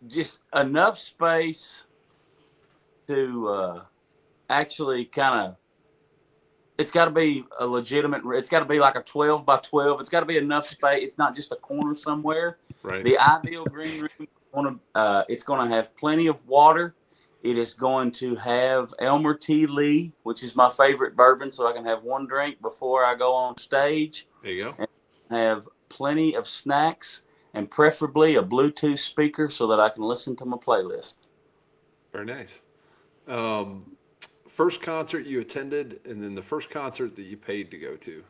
Just enough space to actually kind of. It's got to be a legitimate. It's got to be like a 12 by 12. It's got to be enough space. It's not just a corner somewhere. Right. The ideal green room. It's going to have plenty of water. It is going to have Elmer T. Lee, which is my favorite bourbon, so I can have one drink before I go on stage. There you go. And have plenty of snacks and preferably a Bluetooth speaker so that I can listen to my playlist. Very nice. First concert you attended, and then the first concert that you paid to go to.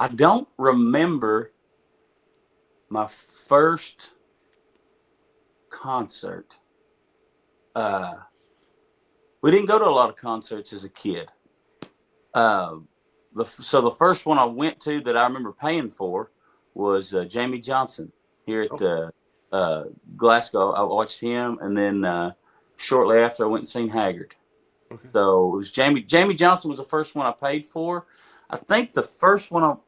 I don't remember my first concert. We didn't go to a lot of concerts as a kid. So the first one I went to that I remember paying for was Jamie Johnson here at Glasgow. I watched him, and then shortly after I went and seen Haggard. Okay. So it was Jamie Johnson was the first one I paid for. I think the first one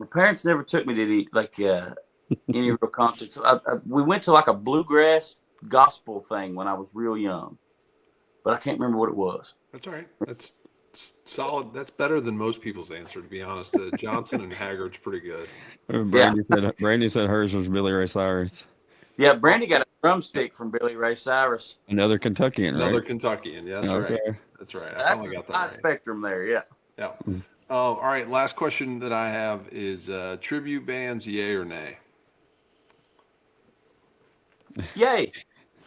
my parents never took me to any real concerts. We went to like a bluegrass gospel thing when I was real young, but I can't remember what it was. That's all right. That's solid. That's better than most people's answer, to be honest. Johnson and Haggard's pretty good. Brandy said hers was Billy Ray Cyrus. Yeah, Brandy got a drumstick from Billy Ray Cyrus. Another Kentuckian, right? Another Kentuckian. Yeah, that's right. That's right. I finally got that right. Spectrum there, yeah. Yeah. All right. Last question that I have is tribute bands, yay or nay? Yay.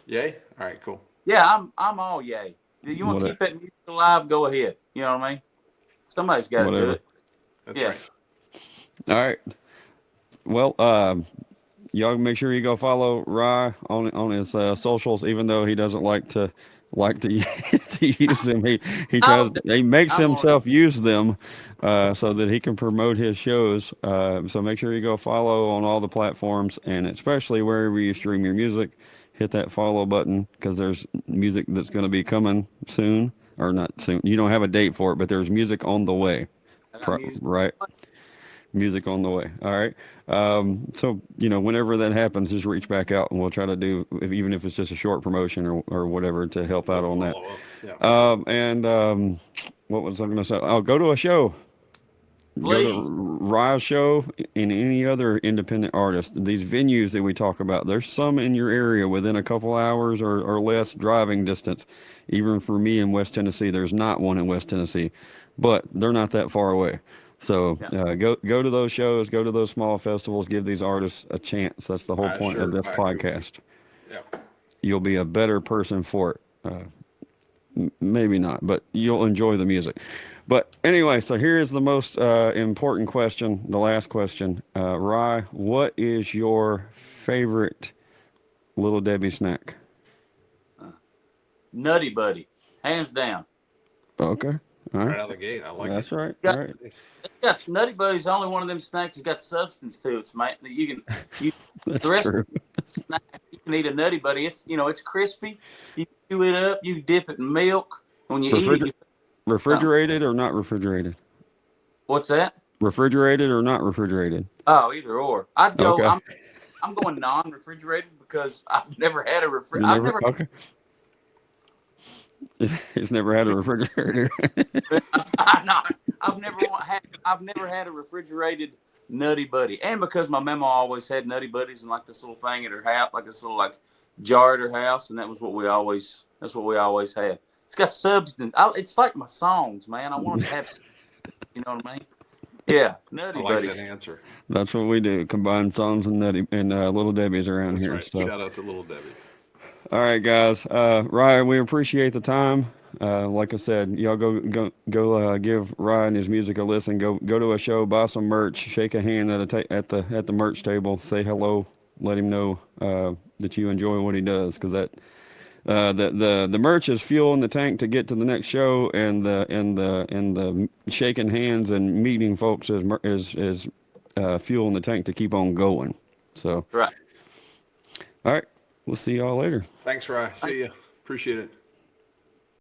Yay? All right, cool. Yeah, I'm all yay. You want to keep that music alive? Go ahead. You know what I mean? Somebody's got to do it. That's right. All right. Well, y'all make sure you go follow Rye on his socials, even though he doesn't like to to use them. He makes himself use them so that he can promote his shows. So make sure you go follow on all the platforms, and especially wherever you stream your music. Hit that follow button because there's music that's going to be coming soon, or not soon. You don't have a date for it, but there's music on the way. Right. Music on the way. All right. So, whenever that happens, just reach back out and we'll try to do, even if it's just a short promotion or whatever to help out on that. Yeah. What was I going to say? I'll go to a show. Please. Go to Rye's show and any other independent artist. These venues that we talk about, there's some in your area within a couple hours or less driving distance. Even for me in West Tennessee, there's not one in West Tennessee, but they're not that far away. So go to those shows, go to those small festivals, give these artists a chance. That's the whole point of this podcast. Yeah. You'll be a better person for it. Maybe not, but you'll enjoy the music. But anyway, so here is the most important question, the last question. Rye, what is your favorite Little Debbie snack? Nutty Buddy, hands down. Okay. All right. Right out of the gate. I like That's it. right. Yeah. All right. Yeah, Nutty Buddy's the only one of them snacks that's got substance to it, man. That's the rest true. of the snack, you can eat a Nutty Buddy. It's it's crispy. You chew it up. You dip it in milk. When you eat it, refrigerated or not refrigerated? What's that? Refrigerated or not refrigerated? Oh, either or. I'd go. Okay. I'm going non-refrigerated because I've never had a refrigerator. Okay. He's never had a refrigerator. I've never had a refrigerated Nutty Buddy, and because my mama always had Nutty Buddies and like this little thing at her house, like this little jar at her house, and that's what we always had. It's got substance. It's like my songs, man. I want to have, you know what I mean? Yeah, Nutty Buddy. I like that answer. That's what we do. Combine songs and Nutty and Little Debbie's around That's here. right. So. Shout out to Little Debbie's. All right, guys. Ryan, we appreciate the time. Like I said, y'all go give Ryan his music a listen. Go to a show, buy some merch, shake a hand at the merch table, say hello, let him know that you enjoy what he does, because that the merch is fuel in the tank to get to the next show, and the shaking hands and meeting folks is fuel in the tank to keep on going. So right. All right. We'll see y'all later. Thanks, Rye. See you. Appreciate it.